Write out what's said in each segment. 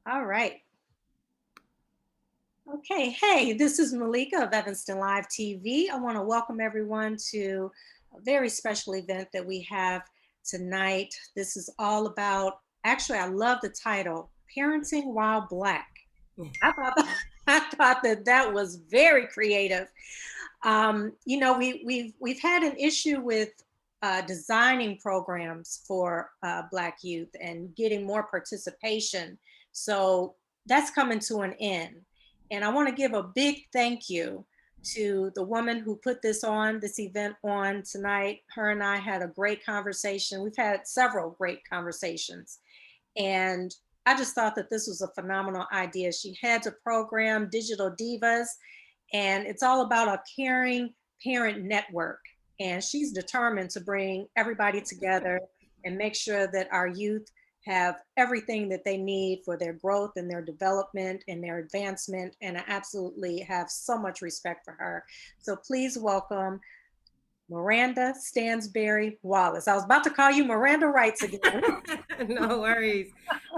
All right. Okay. Hey, this is Malika of Evanston Live TV. I want to welcome everyone to a very special event that we have tonight. This is all about, actually, I love the title, Parenting While Black. I thought I thought that that was very creative. We've had an issue with designing programs for Black youth and getting more participation. So that's coming to an end. And I want to give a big thank you to the woman who put this event on tonight. Her and I had a great conversation. We've had several great conversations. And I just thought that this was a phenomenal idea. She heads a program, Digital Divas, and it's all about a caring parent network. And she's determined to bring everybody together and make sure that our youth have everything that they need for their growth and their development and their advancement. And I absolutely have so much respect for her. So please welcome Miranda Standberry-Wallace. I was about to call you Miranda Wrights again. No worries.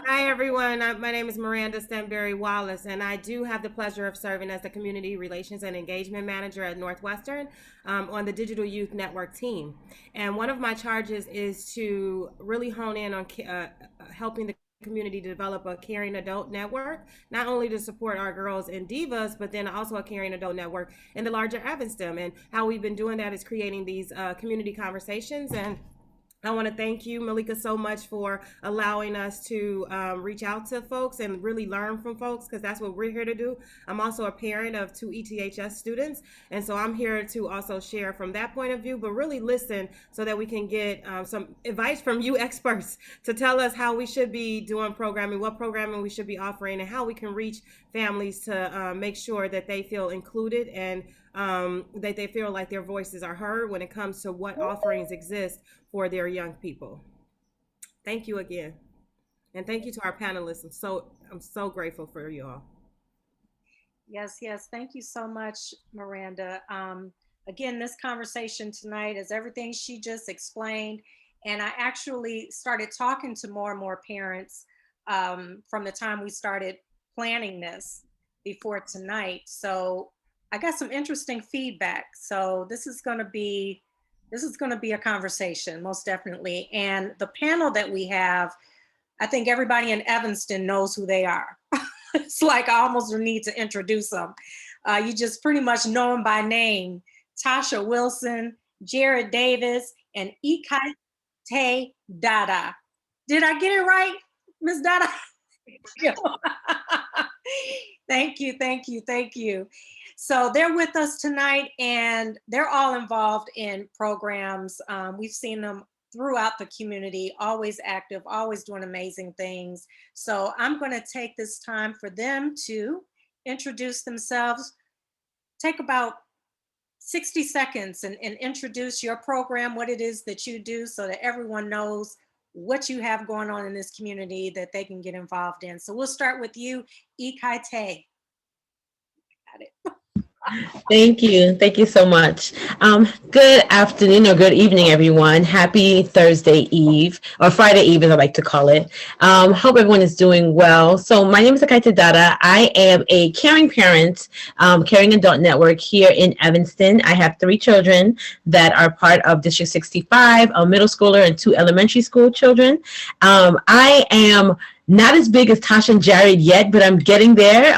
Hi, everyone. My name is Miranda Standberry-Wallace, and I do have the pleasure of serving as the Community Relations and Engagement Manager at Northwestern on the Digital Youth Network team. And one of my charges is to really hone in on helping the community to develop a caring adult network, not only to support our girls in Divas, but then also a caring adult network in the larger Evanston. And how we've been doing that is creating these community conversations. And I want to thank you, Malika, so much for allowing us to reach out to folks and really learn from folks, because that's what we're here to do. I'm also a parent of two ETHS students, and so I'm here to also share from that point of view, but really listen so that we can get some advice from you experts to tell us how we should be doing programming, what programming we should be offering, and how we can reach families to make sure that they feel included and that they feel like their voices are heard when it comes to what offerings exist for their young people. Thank you again. And thank you to our panelists. I'm so grateful for you all. Yes, yes. Thank you so much, Miranda. Again, this conversation tonight is everything she just explained. And I actually started talking to more and more parents from the time we started planning this before tonight. So I got some interesting feedback. So this is going to be a conversation, most definitely. And the panel that we have, I think everybody in Evanston knows who they are. It's like I almost need to introduce them. You just pretty much know them by name. Tasha Wilson, Jared Davis, and Ekaette Dada. Did I get it right, Miss Dada? Thank you, thank you, thank you. So they're with us tonight, and they're all involved in programs. We've seen them throughout the community, always active, always doing amazing things. So I'm going to take this time for them to introduce themselves. Take about 60 seconds and introduce your program, what it is that you do, so that everyone knows what you have going on in this community that they can get involved in. So we'll start with you, Ekaette. Got it. Thank you. Thank you so much. Good afternoon or good evening, everyone. Happy Thursday Eve or Friday Eve, as I like to call it. Hope everyone is doing well. So my name is Ekaette Dada. I am a caring parent, caring adult network here in Evanston. I have three children that are part of District 65, a middle schooler and two elementary school children. I am not as big as Tasha and Jared yet, but I'm getting there.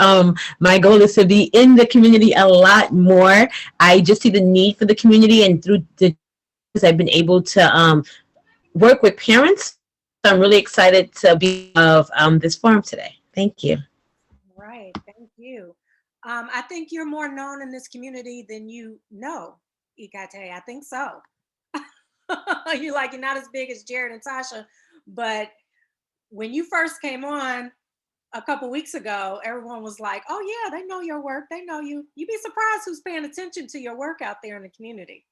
My goal is to be in the community a lot more. I just see the need for the community, and through the I've been able to work with parents. So I'm really excited to be of this forum today. Thank you. Right. Thank you. I think you're more known in this community than you know, Ekaette. I think so. You're not as big as Jared and Tasha, but when you first came on a couple weeks ago, everyone was like, "Oh yeah, they know your work. They know you." You'd be surprised who's paying attention to your work out there in the community.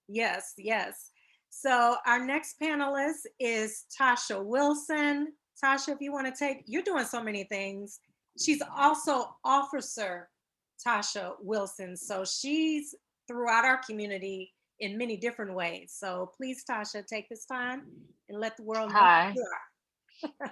Yes, yes. So our next panelist is Tasha Wilson. Tasha, if you want to you're doing so many things. She's also Officer Tosha Wilson. So she's throughout our community in many different ways. So please, Tasha, take this time and let the world know who Hi. you are.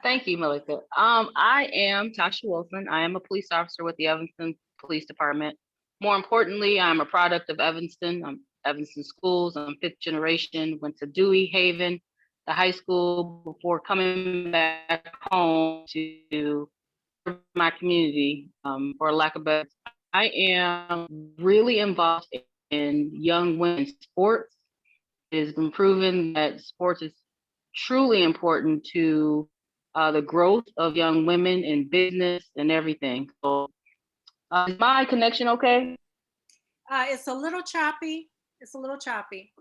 Thank you, Melissa. I am Tasha Wilson. I am a police officer with the Evanston Police Department. More importantly, I'm a product of Evanston. I'm Evanston schools. I'm fifth generation. Went to Dewey, Haven, the high school before coming back home to my community. For lack of better, I am really involved in young women's sports. It has been proven that sports is truly important to the growth of young women in business and everything. So, is my connection okay? It's a little choppy. It's a little choppy.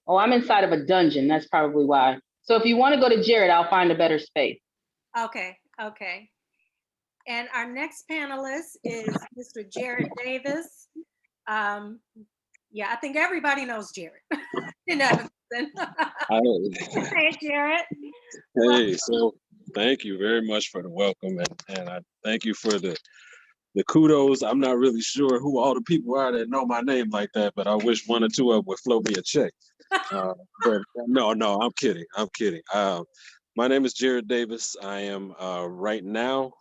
Oh, I'm inside of a dungeon. That's probably why. So, if you want to go to Jared, I'll find a better space. Okay, okay. And our next panelist is Mr. Jared Davis. Yeah, I think everybody knows Jared in Evanston. Hey, Jared. Hey, so thank you very much for the welcome, and I thank you for the kudos. I'm not really sure who all the people are that know my name like that, but I wish one or two of them would float me a check. But no, I'm kidding. I'm kidding. My name is Jared Davis. I am right now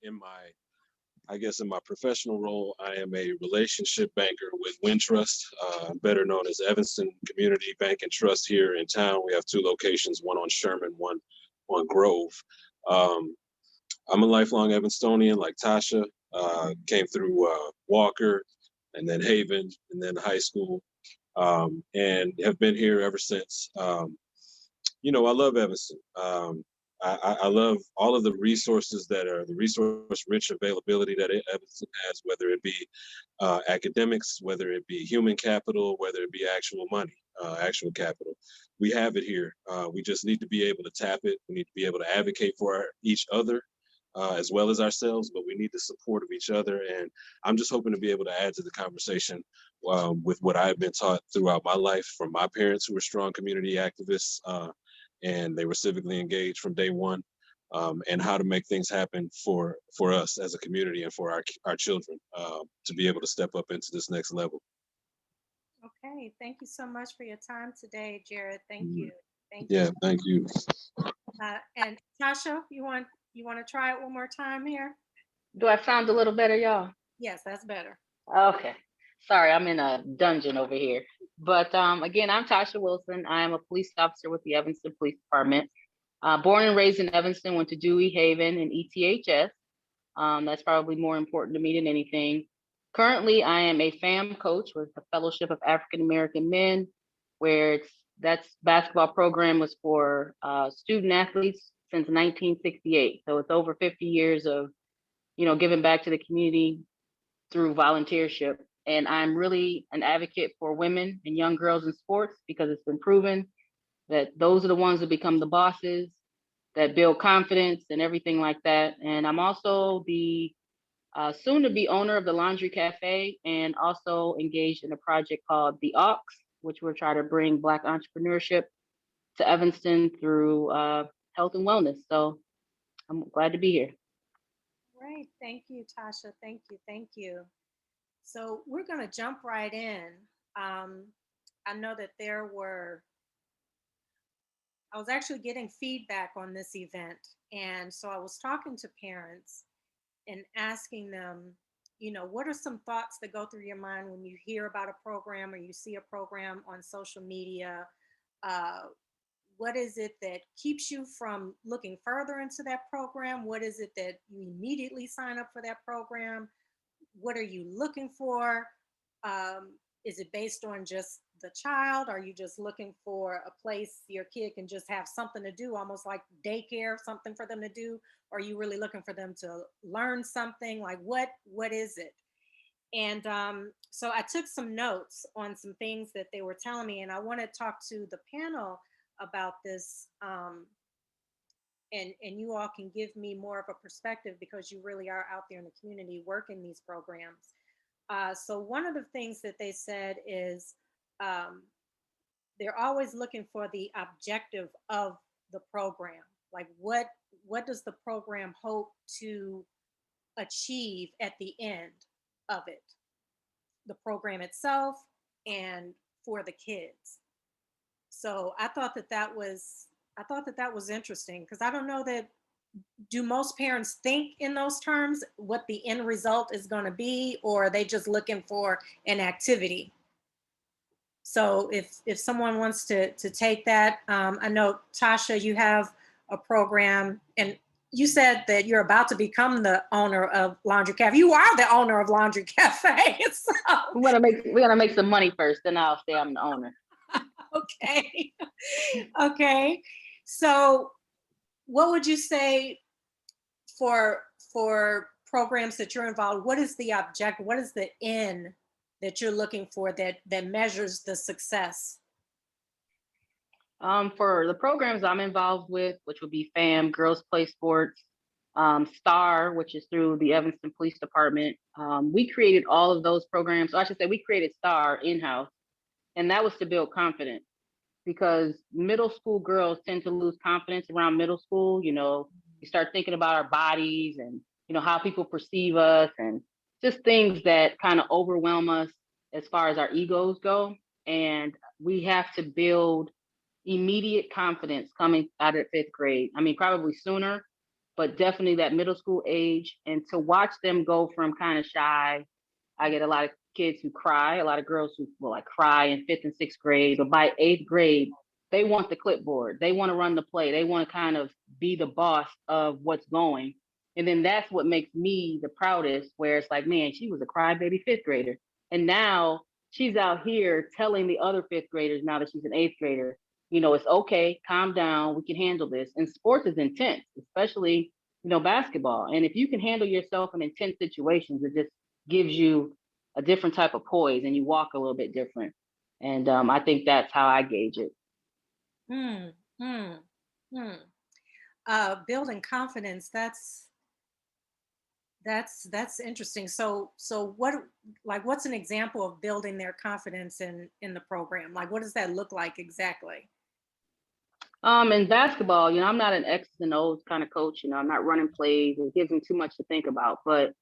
in my professional role, I am a relationship banker with Wintrust, better known as Evanston Community Bank and Trust here in town. We have two locations, one on Sherman, one on Grove. I'm a lifelong Evanstonian like Tasha, came through Walker and then Haven and then high school, and have been here ever since. I love Evanston. I love all of the resources that are the resource-rich availability that Evanston has, whether it be academics, whether it be human capital, whether it be actual money, actual capital. We have it here. We just need to be able to tap it. We need to be able to advocate for each other as well as ourselves, but we need the support of each other. And I'm just hoping to be able to add to the conversation with what I've been taught throughout my life from my parents, who were strong community activists, and they were civically engaged from day one, and how to make things happen for us as a community and for our children to be able to step up into this next level. Okay, thank you so much for your time today, Jared. Thank you. Thank Yeah, you. thank you. And Tasha, you want to try it one more time here? Do I sound a little better, y'all? Yes, that's better. Okay. Sorry, I'm in a dungeon over here. But again, I'm Tasha Wilson. I am a police officer with the Evanston Police Department. Born and raised in Evanston, went to Dewey, Haven, and ETHS. That's probably more important to me than anything. Currently, I am a FAM coach with the Fellowship of African American Men, where that's basketball program was for student athletes since 1968. So it's over 50 years of, giving back to the community through volunteership. And I'm really an advocate for women and young girls in sports because it's been proven that those are the ones that become the bosses, that build confidence and everything like that. And I'm also the soon to be owner of the Laundry Cafe, and also engaged in a project called The Aux, which we're trying to bring Black entrepreneurship to Evanston through health and wellness. So I'm glad to be here. Great. Thank you, Tasha. Thank you. Thank you. So we're going to jump right in. I know that I was actually getting feedback on this event. And so I was talking to parents and asking them, what are some thoughts that go through your mind when you hear about a program or you see a program on social media? What is it that keeps you from looking further into that program? What is it that you immediately sign up for that program? What are you looking for? Is it based on just the child? Are you just looking for a place your kid can just have something to do, almost like daycare, something for them to do? Or are you really looking for them to learn something? Like what is it? And so I took some notes on some things that they were telling me, and I want to talk to the panel about this. And you all can give me more of a perspective because you really are out there in the community working these programs. So one of the things that they said is they're always looking for the objective of the program. Like what does the program hope to achieve at the end of it? The program itself and for the kids. So I thought that was interesting, because I don't know that, do most parents think in those terms, what the end result is going to be, or are they just looking for an activity? So if someone wants to take that, I know, Tasha, you have a program, and you said that you're about to become the owner of Laundry Cafe. You are the owner of Laundry Cafe. So, We're gonna make some money first, then I'll say I'm the owner. okay. Okay. So what would you say for programs that you're involved? What is the objective? What is the end that you're looking for that measures the success? For the programs I'm involved with, which would be FAM, Girls Play Sports, STAR, which is through the Evanston Police Department. We created all of those programs. So I should say we created STAR in-house, and that was to build confidence, because middle school girls tend to lose confidence around middle school. You know, you start thinking about our bodies and, you know, how people perceive us, and just things that kind of overwhelm us as far as our egos go. And we have to build immediate confidence coming out of 5th grade. I mean, probably sooner, but definitely that middle school age. And to watch them go from kind of shy, I get a lot of kids who cry, a lot of girls who will like cry in 5th and 6th grade, but by 8th grade, they want the clipboard. They want to run the play. They want to kind of be the boss of what's going. And then that's what makes me the proudest, where it's like, man, she was a crybaby 5th grader. And now she's out here telling the other 5th graders, now that she's an 8th grader, you know, it's okay, calm down, we can handle this. And sports is intense, especially, you know, basketball. And if you can handle yourself in intense situations, it just gives you a different type of poise, and you walk a little bit different. And I think that's how I gauge it. Hmm. Hmm. Hmm. Building confidence. That's interesting. So what's an example of building their confidence in the program? Like, what does that look like exactly? In basketball, you know, I'm not an X's and O's kind of coach. You know, I'm not running plays. It gives them too much to think about. But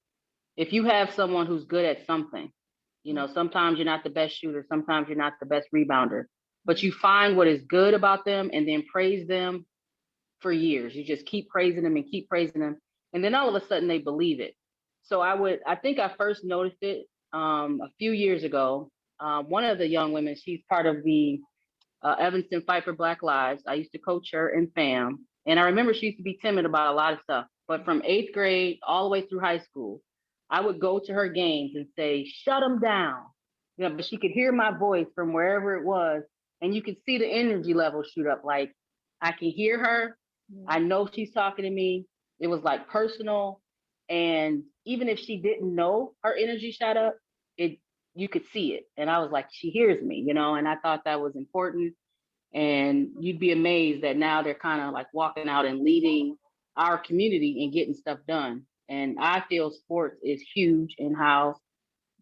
if you have someone who's good at something, you know, sometimes you're not the best shooter, sometimes you're not the best rebounder, but you find what is good about them and then praise them for years. You just keep praising them and keep praising them. And then all of a sudden they believe it. So I think I first noticed it a few years ago. One of the young women, she's part of the Evanston Fight for Black Lives. I used to coach her in FAM. And I remember she used to be timid about a lot of stuff. But from 8th grade all the way through high school, I would go to her games and say, shut them down. You know, but she could hear my voice from wherever it was. And you could see the energy level shoot up. Like, I can hear her. I know she's talking to me. It was like personal. And even if she didn't know her energy shot up, you could see it. And I was like, she hears me, you know, and I thought that was important. And you'd be amazed that now they're kind of like walking out and leading our community and getting stuff done. And I feel sports is huge in how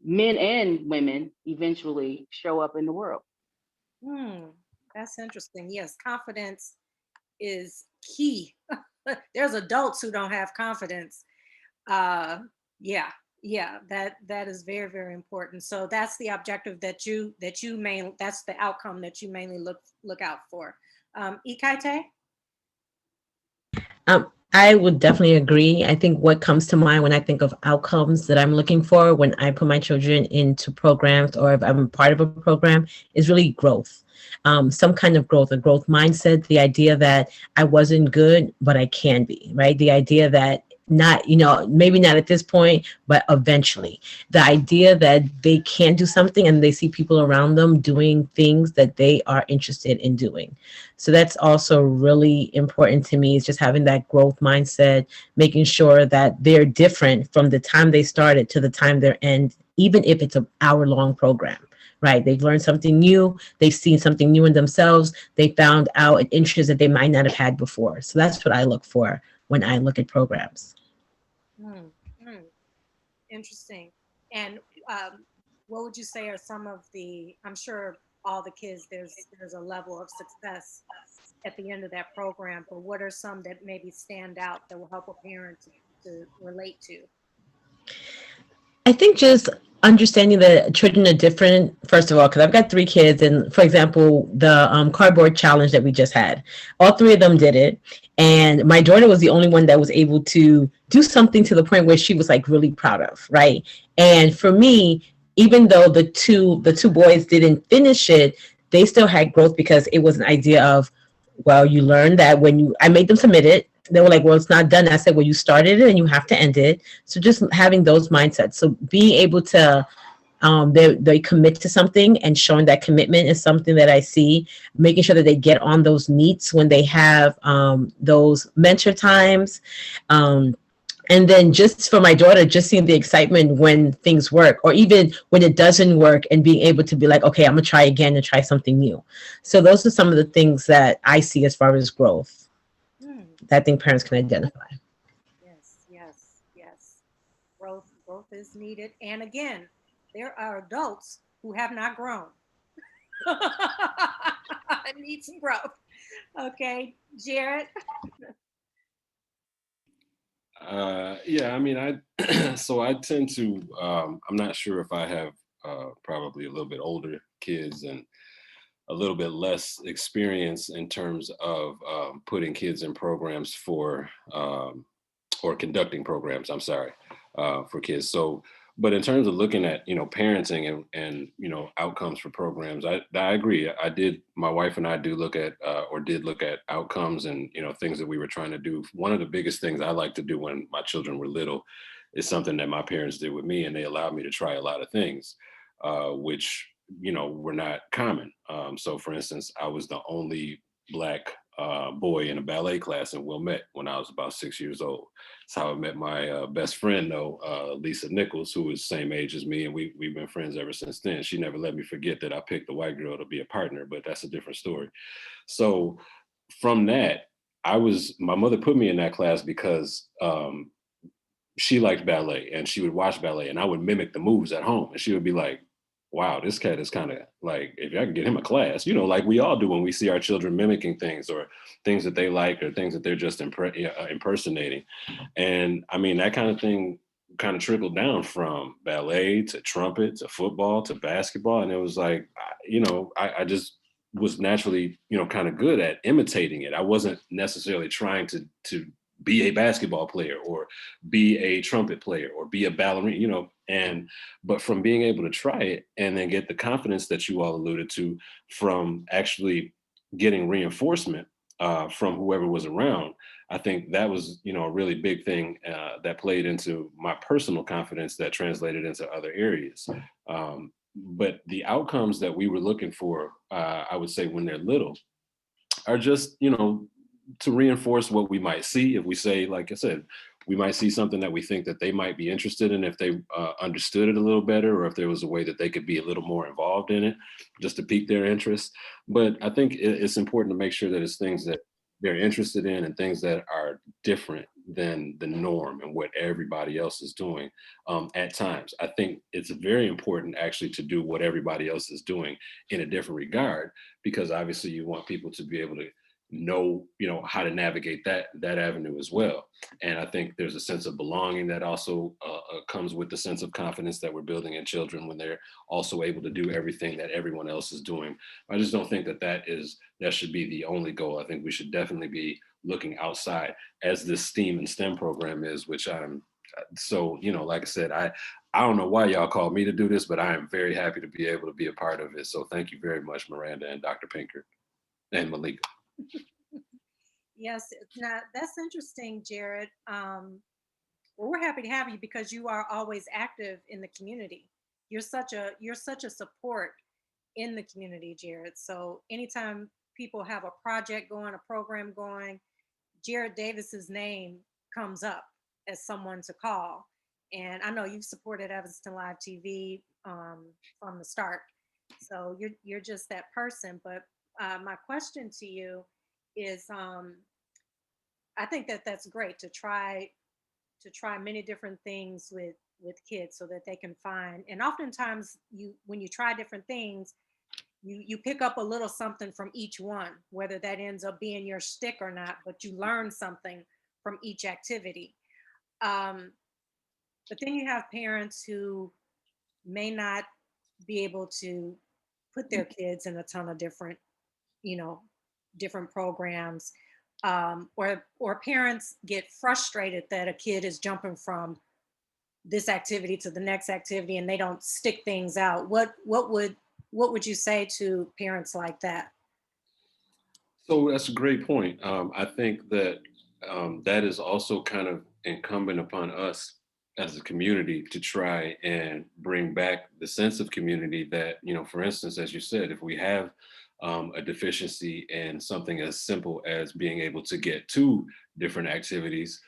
men and women eventually show up in the world. That's interesting. Yes, confidence is key. There's adults who don't have confidence. Yeah, that is very, very important. So that's the objective that's the outcome that you mainly look out for. Ekaette? I would definitely agree. I think what comes to mind when I think of outcomes that I'm looking for when I put my children into programs, or if I'm part of a program, is really growth. Some kind of growth, a growth mindset, the idea that I wasn't good, but I can be, right? The idea that not, you know, maybe not at this point, but eventually. The idea that they can do something and they see people around them doing things that they are interested in doing. So that's also really important to me, is just having that growth mindset, making sure that they're different from the time they started to the time they're end, even if it's an hour-long program. Right. They've learned something new. They've seen something new in themselves. They found out an interest that they might not have had before. So that's what I look for when I look at programs. Interesting. And what would you say are some of I'm sure all the kids, there's a level of success at the end of that program, but what are some that maybe stand out that will help a parent to relate to? I think just understanding that children are different, first of all, because I've got 3 kids, and for example, the cardboard challenge that we just had, all 3 of them did it, and my daughter was the only one that was able to do something to the point where she was like really proud of, right? And for me, even though the two boys didn't finish it, they still had growth because it was an idea of, well, you learn that when I made them submit it, they were like, well, it's not done. I said, well, you started it and you have to end it. So just having those mindsets. So being able to, they commit to something, and showing that commitment is something that I see. Making sure that they get on those meets when they have those mentor times. And then just for my daughter, just seeing the excitement when things work, or even when it doesn't work, and being able to be like, okay, I'm gonna try again and try something new. So those are some of the things that I see as far as growth that I think parents can identify. Yes, yes, yes. Growth is needed. And again, there are adults who have not grown. Need some growth. Okay, Jared. Yeah, I mean, so I tend to, I'm not sure if I have probably a little bit older kids and a little bit less experience in terms of putting kids in programs or conducting programs, I'm sorry, for kids. So, but in terms of looking at, parenting and outcomes for programs, I agree. My wife and I do look at, or did look at outcomes and, things that we were trying to do. One of the biggest things I like to do when my children were little is something that my parents did with me, and they allowed me to try a lot of things, which, were not common. So for instance, I was the only Black boy in a ballet class in Wilmette when I was about 6 years old. That's how I met my best friend, though, Lisa Nichols, who was the same age as me, and we've been friends ever since then. She never let me forget that I picked the white girl to be a partner, but that's a different story. So from that, my mother put me in that class because she liked ballet, and she would watch ballet, and I would mimic the moves at home, and she would be like, wow, this cat is kind of like, if I could get him a class, like we all do when we see our children mimicking things or things that they like or things that they're just impersonating. And I mean, that kind of thing kind of trickled down from ballet to trumpet to football to basketball. And it was like, I just was naturally, kind of good at imitating it. I wasn't necessarily trying to be a basketball player or be a trumpet player or be a ballerina, but from being able to try it and then get the confidence that you all alluded to from actually getting reinforcement from whoever was around, I think that was, a really big thing that played into my personal confidence that translated into other areas. But the outcomes that we were looking for, I would say when they're little, are just, to reinforce what we might see. If we say, like I said, we might see something that we think that they might be interested in if they understood it a little better, or if there was a way that they could be a little more involved in it, just to pique their interest. But I think it's important to make sure that it's things that they're interested in and things that are different than the norm and what everybody else is doing at times. I think it's very important actually to do what everybody else is doing in a different regard, because obviously you want people to be able to know how to navigate that avenue as well. And I think there's a sense of belonging that also comes with the sense of confidence that we're building in children when they're also able to do everything that everyone else is doing. I just don't think that should be the only goal. I think we should definitely be looking outside, as this STEAM and STEM program is, which I'm so, like I said, I don't know why y'all called me to do this, but I am very happy to be able to be a part of it. So thank you very much, Miranda and Dr. Pinkard and Malika. Yes, now that's interesting, Jared. Well, we're happy to have you because you are always active in the community. You're such a support in the community, Jared. So anytime people have a project going, a program going, Jared Davis's name comes up as someone to call. And I know you've supported Evanston Live TV from the start. So you're just that person. But my question to you is, I think that that's great to try many different things with kids so that they can find. And oftentimes, when you try different things, you pick up a little something from each one, whether that ends up being your stick or not, but you learn something from each activity. But then you have parents who may not be able to put their kids in a ton of different, different programs, or parents get frustrated that a kid is jumping from this activity to the next activity and they don't stick things out. What would you say to parents like that? So that's a great point. I think that that is also kind of incumbent upon us as a community to try and bring back the sense of community that, for instance, as you said, if we have a deficiency in something as simple as being able to get to different activities,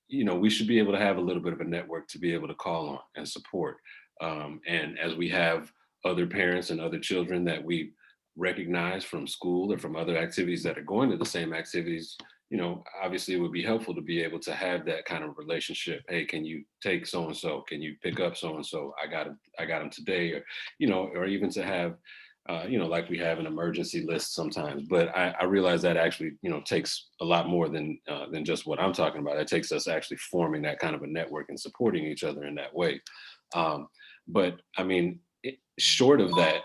we should be able to have a little bit of a network to be able to call on and support. And as we have other parents and other children that we recognize from school or from other activities that are going to the same activities, obviously it would be helpful to be able to have that kind of relationship. Hey, can you take so-and-so? Can you pick up so-and-so? I got him today, or even to have, like we have an emergency list sometimes. But I realize that actually, takes a lot more than just what I'm talking about. It takes us actually forming that kind of a network and supporting each other in that way. But I mean, short of that,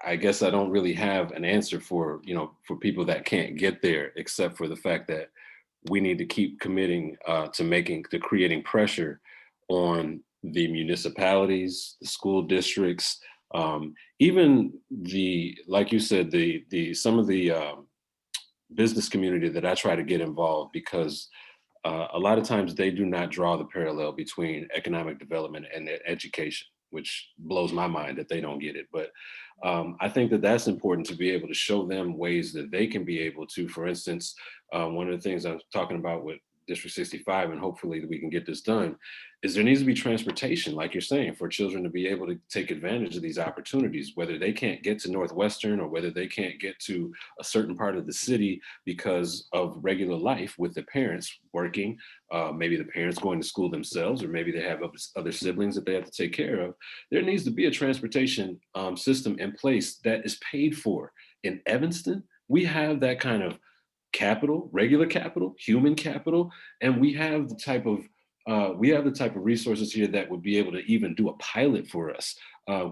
I guess I don't really have an answer for people that can't get there, except for the fact that we need to keep committing to creating pressure on the municipalities, the school districts, even like you said, some of the business community that I try to get involved, because a lot of times they do not draw the parallel between economic development and education, which blows my mind that they don't get it. But I think that that's important to be able to show them ways that they can be able to, for instance, one of the things I was talking about with District 65, and hopefully we can get this done, is there needs to be transportation, like you're saying, for children to be able to take advantage of these opportunities, whether they can't get to Northwestern or whether they can't get to a certain part of the city because of regular life with the parents working, maybe the parents going to school themselves, or maybe they have other siblings that they have to take care of. There needs to be a transportation system in place that is paid for. In Evanston, we have that kind of capital, regular capital, human capital, and we have the type of resources here that would be able to even do a pilot for us,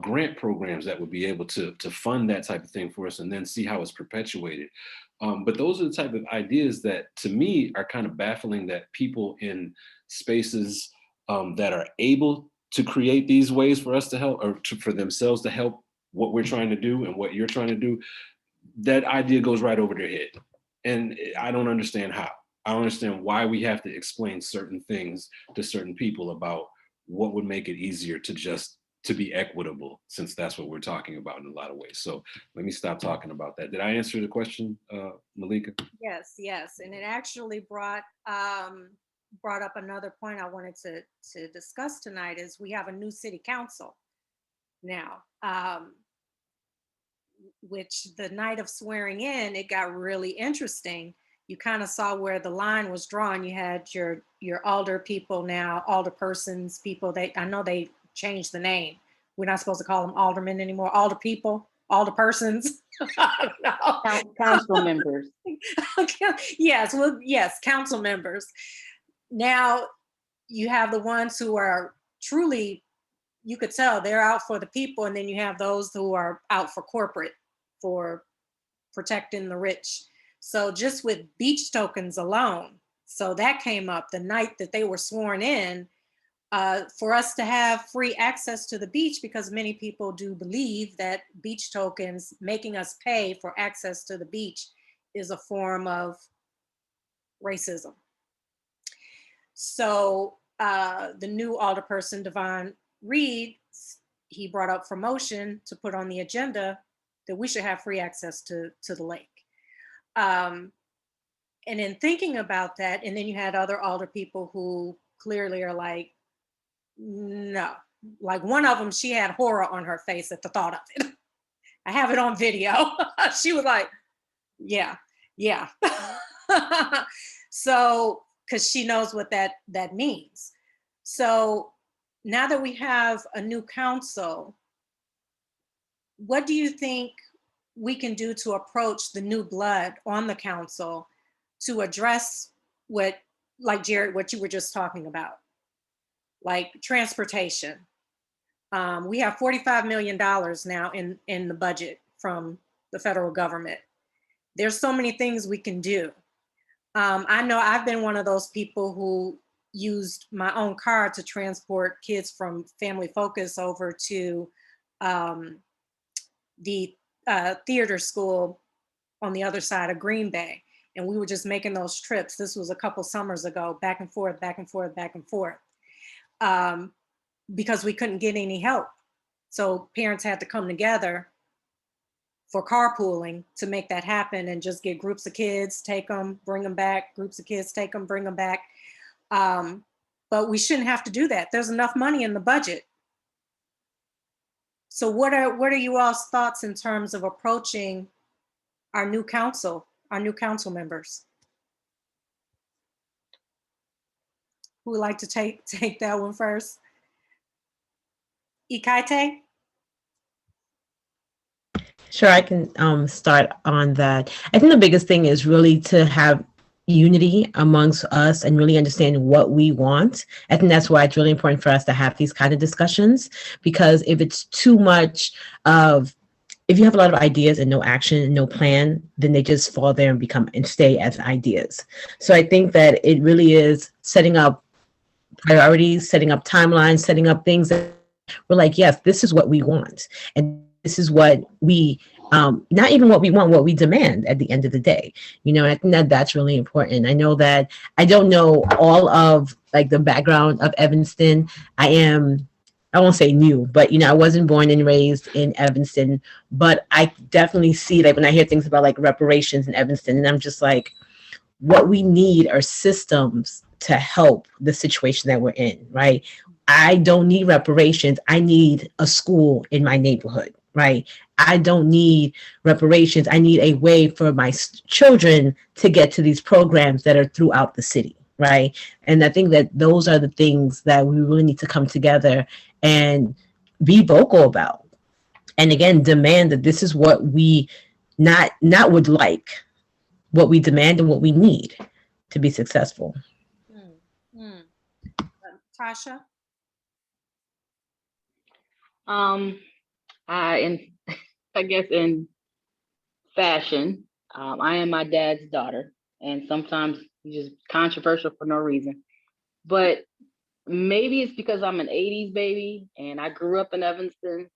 grant programs that would be able to fund that type of thing for us, and then see how it's perpetuated. But those are the type of ideas that, to me, are kind of baffling, that people in spaces that are able to create these ways for us to help, or for themselves to help what we're trying to do and what you're trying to do, that idea goes right over their head. And I don't understand how. I don't understand why we have to explain certain things to certain people about what would make it easier to be equitable, since that's what we're talking about in a lot of ways. So let me stop talking about that. Did I answer the question, Malika? Yes. And it actually brought up another point I wanted to discuss tonight. Is we have a new city council now, which the night of swearing in, it got really interesting. You kind of saw where the line was drawn. You had your alder people now, alder persons, people. I know they changed the name. We're not supposed to call them aldermen anymore. Alder people, alder persons. I don't know. Council members. Yes, council members. Now you have the ones who are truly, you could tell they're out for the people, and then you have those who are out for corporate, for protecting the rich. So just with beach tokens alone, so that came up the night that they were sworn in, for us to have free access to the beach, because many people do believe that beach tokens, making us pay for access to the beach, is a form of racism. So the new alderperson, Devon Reed, he brought up for motion to put on the agenda that we should have free access to the lake. And in thinking about that, and then you had other alder people who clearly are like, no. Like one of them, she had horror on her face at the thought of it. I have it on video. She was like, yeah. So, because she knows what that means. So now that we have a new council, what do you think we can do to approach the new blood on the council to address what, like Jared, what you were just talking about, like transportation, We have $45 million now in the budget from the federal government. There's so many things we can do. I know I've been one of those people who used my own car to transport kids from Family Focus over to the theater school on the other side of Green Bay. And we were just making those trips. This was a couple summers ago, back and forth, back and forth, back and forth, because we couldn't get any help. So parents had to come together for carpooling to make that happen and just get groups of kids, take them, bring them back, groups of kids, take them, bring them back. But we shouldn't have to do that. There's enough money in the budget. So what are you all's thoughts in terms of approaching our new council members? Who would like to take that one first? Ekaette? Sure, I can start on that. I think the biggest thing is really to have unity amongst us and really understand what we want. I think that's why it's really important for us to have these kind of discussions, because if it's too much of, if you have a lot of ideas and no action and no plan, then they just fall there and stay as ideas. So I think that it really is setting up priorities, setting up timelines, setting up things that we're like, yes, this is what we want. And this is what we, not even what we want, what we demand at the end of the day. You know, I think that that's really important. I know that I don't know all of like the background of Evanston. I won't say new, but, you know, I wasn't born and raised in Evanston, but I definitely see, like, when I hear things about like reparations in Evanston, and I'm just like, what we need are systems to help the situation that we're in, right? I don't need reparations. I need a school in my neighborhood, right? I don't need reparations. I need a way for my children to get to these programs that are throughout the city, right? And I think that those are the things that we really need to come together and be vocal about. And again, demand that this is what we not would like, what we demand and what we need to be successful. Tasha? I guess in fashion, I am my dad's daughter, and sometimes he's just controversial for no reason. But maybe it's because I'm an 80s baby and I grew up in Evanston.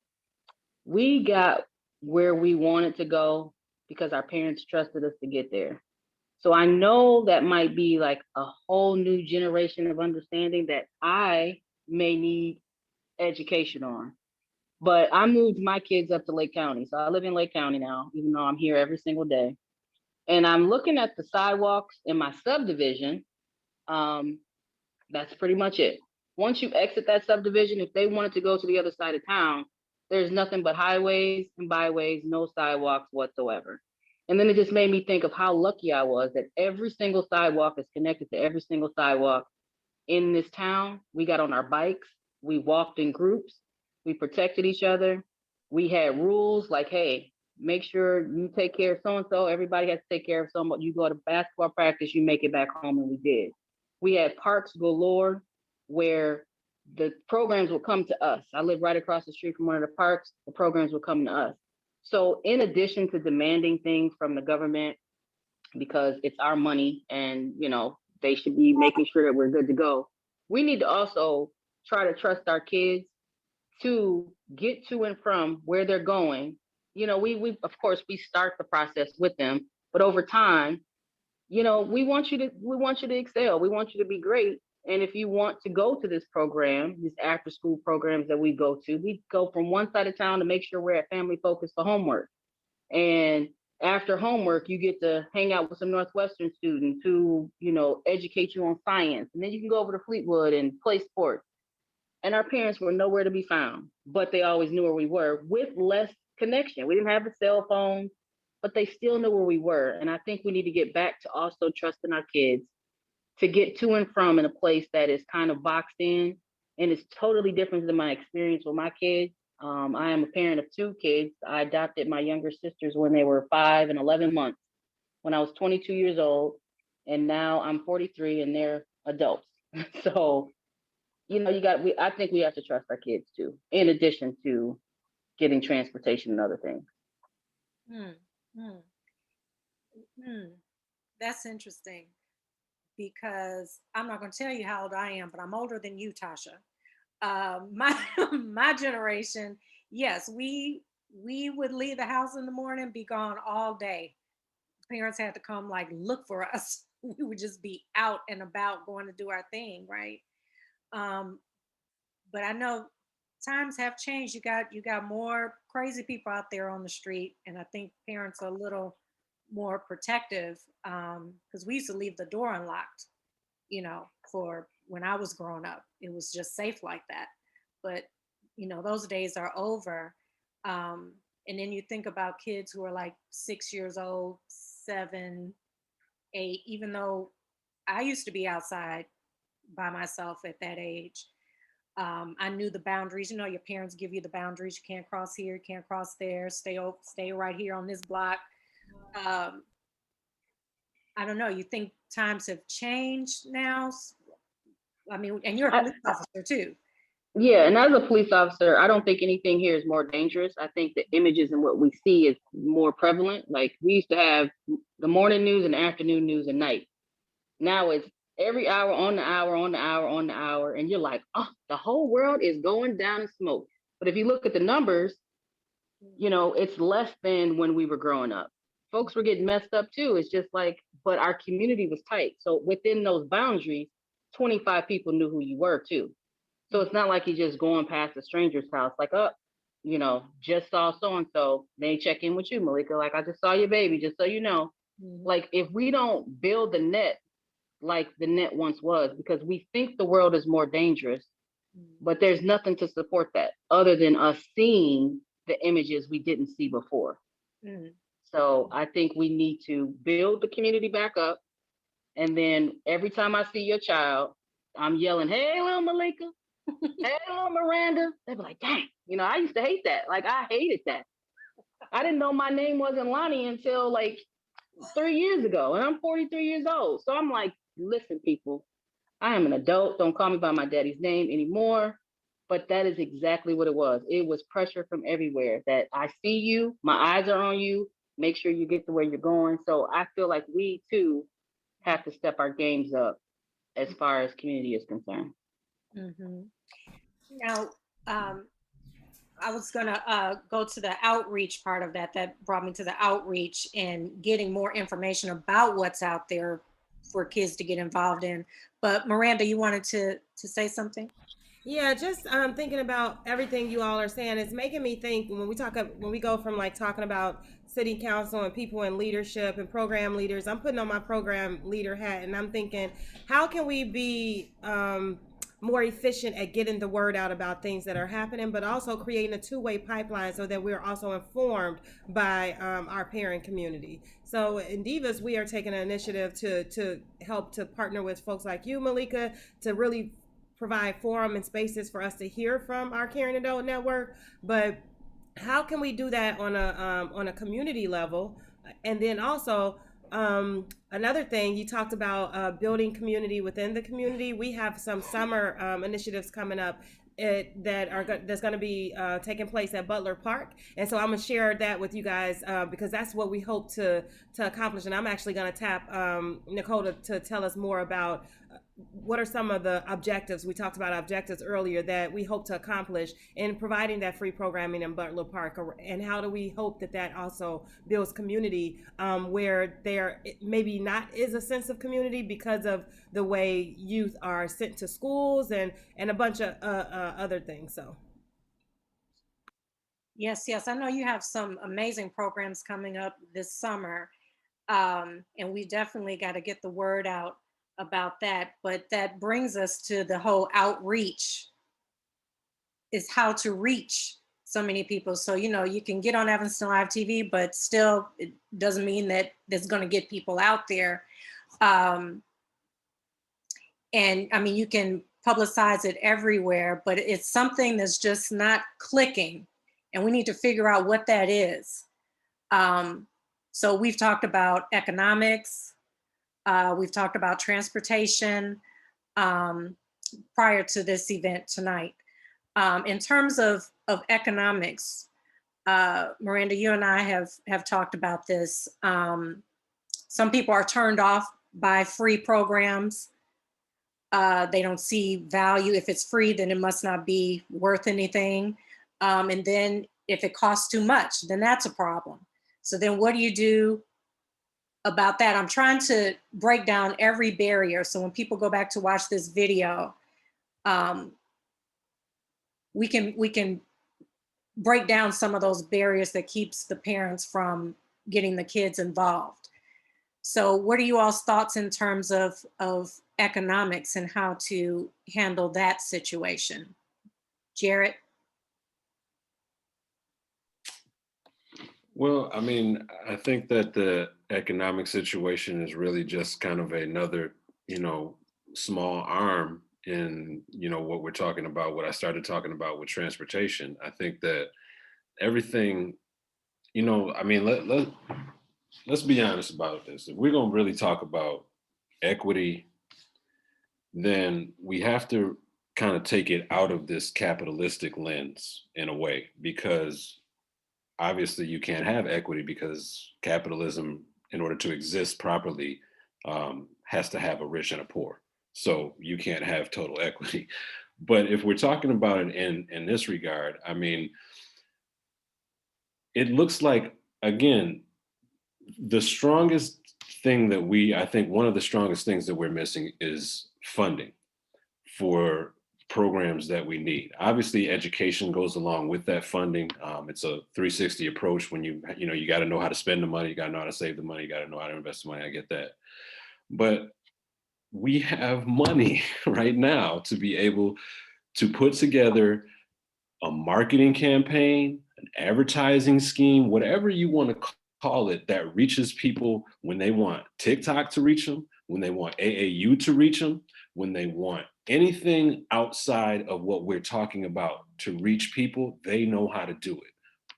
We got where we wanted to go because our parents trusted us to get there. So I know that might be like a whole new generation of understanding that I may need education on. But I moved my kids up to Lake County. So I live in Lake County now, even though I'm here every single day. And I'm looking at the sidewalks in my subdivision. That's pretty much it. Once you exit that subdivision, if they wanted to go to the other side of town, there's nothing but highways and byways, no sidewalks whatsoever. And then it just made me think of how lucky I was that every single sidewalk is connected to every single sidewalk in this town. We got on our bikes, we walked in groups, we protected each other. We had rules like, hey, make sure you take care of so-and-so. Everybody has to take care of someone. You go to basketball practice, you make it back home, and we did. We had parks galore where the programs would come to us. I live right across the street from one of the parks. The programs would come to us. So in addition to demanding things from the government, because it's our money and, you know, they should be making sure that we're good to go, we need to also try to trust our kids to get to and from where they're going. You know, we of course we start the process with them, but over time, you know, we want you to excel. We want you to be great. And if you want to go to this program, these after school programs that we go from one side of town to make sure we're at Family Focus for homework. And after homework, you get to hang out with some Northwestern students who, you know, educate you on science. And then you can go over to Fleetwood and play sports. And our parents were nowhere to be found, but they always knew where we were with less connection. We didn't have a cell phone, but they still knew where we were. And I think we need to get back to also trusting our kids to get to and from in a place that is kind of boxed in. And it's totally different than my experience with my kids. I am a parent of 2 kids. I adopted my younger sisters when they were 5 and 11 months, when I was 22 years old. And now I'm 43 and they're adults. So, I think we have to trust our kids too, in addition to getting transportation and other things. Hmm. Hmm. Hmm. That's interesting because I'm not going to tell you how old I am, but I'm older than you, Tasha. My my generation, yes, we would leave the house in the morning, be gone all day. Parents had to come like look for us. We would just be out and about going to do our thing, right? Um, but I know times have changed. You got more crazy people out there on the street, and I think parents are a little more protective because we used to leave the door unlocked. For when I was growing up, it was just safe like that. But those days are over. And then you think about kids who are like 6 years old, 7, 8. Even though I used to be outside by myself at that age. I knew the boundaries. Your parents give you the boundaries. You can't cross here, you can't cross there. Stay right here on this block. Um, I don't know. You think times have changed now? I mean, and you're a police officer too. Yeah, and as a police officer, I don't think anything here is more dangerous. I think the images and what we see is more prevalent. Like we used to have the morning news and afternoon news and night. Now it's every hour on the hour on the hour on the hour, and you're like, oh, the whole world is going down in smoke. But if you look at the numbers, it's less than when we were growing up. Folks were getting messed up too. It's just like, but our community was tight. So within those boundaries, 25 people knew who you were too. So it's not like you're just going past a stranger's house, like, oh, just saw so-and-so. They check in with you, Malika. Like, I just saw your baby, just so you know. Mhm. Like, if we don't build the net like the net once was, because we think the world is more dangerous, but there's nothing to support that other than us seeing the images we didn't see before. Mhm. So I think we need to build the community back up. And then every time I see your child, I'm yelling, hey, little Malika. Hey, little Miranda. They'd be like, dang, I used to hate that. Like, I hated that. I didn't know my name wasn't Lonnie until like 3 years ago, and I'm 43 years old. So I'm like, listen, people, I am an adult. Don't call me by my daddy's name anymore. But that is exactly what it was. It was pressure from everywhere that I see you, my eyes are on you, make sure you get to where you're going. So I feel like we too have to step our games up as far as community is concerned. Mm-hmm. Now, I was going to go to the outreach part of that. That brought me to the outreach and getting more information about what's out there for kids to get involved in. But Miranda, you wanted to say something? Yeah, just thinking about everything you all are saying, it's making me think when we go from like talking about city council and people in leadership and program leaders. I'm putting on my program leader hat, and I'm thinking, how can we be more efficient at getting the word out about things that are happening, but also creating a two-way pipeline so that we're also informed by our parent community. So in Divas, we are taking an initiative to help to partner with folks like you, Malika, to really provide forum and spaces for us to hear from our Caring Adult Network. But how can we do that on a community level? And then also another thing you talked about, building community within the community. We have some summer initiatives coming up that's going to be taking place at Butler Park, and so I'm gonna share that with you guys because that's what we hope to accomplish. And I'm actually going to tap Nichole to tell us more about what are some of the objectives. We talked about objectives earlier that we hope to accomplish in providing that free programming in Butler Park, and how do we hope that also builds community where there maybe not is a sense of community because of the way youth are sent to schools and a bunch of other things. So Yes, I know you have some amazing programs coming up this summer, and we definitely got to get the word out about that. But that brings us to the whole outreach, is how to reach so many people. So, you can get on Evanston Live TV, but still it doesn't mean that that's going to get people out there. And I mean, you can publicize it everywhere, but it's something that's just not clicking. And we need to figure out what that is. So we've talked about economics. We've talked about transportation. prior to this event tonight. In terms of economics, Miranda, you and I have talked about this. Some people are turned off by free programs. They don't see value. If it's free, then it must not be worth anything. And then if it costs too much, then that's a problem. So then what do you do about that? I'm trying to break down every barrier. So when people go back to watch this video, we can break down some of those barriers that keeps the parents from getting the kids involved. So what are you all's thoughts in terms of economics and how to handle that situation? Jared? Well, I mean, I think that the economic situation is really just kind of another, small arm in, what we're talking about, what I started talking about with transportation. I think that everything, I mean, let's be honest about this. If we're going to really talk about equity, then we have to kind of take it out of this capitalistic lens in a way, because obviously you can't have equity because capitalism, in order to exist properly, has to have a rich and a poor. So you can't have total equity. But if we're talking about it in this regard, I mean, it looks like, again, the strongest thing that I think one of the strongest things that we're missing is funding for programs that we need. Obviously, education goes along with that funding. It's a 360 approach. When you got to know how to spend the money, you got to know how to save the money, you got to know how to invest the money. I get that. But we have money right now to be able to put together a marketing campaign, an advertising scheme, whatever you want to call it, that reaches people when they want TikTok to reach them, when they want AAU to reach them, when they want anything outside of what we're talking about to reach people. They know how to do it.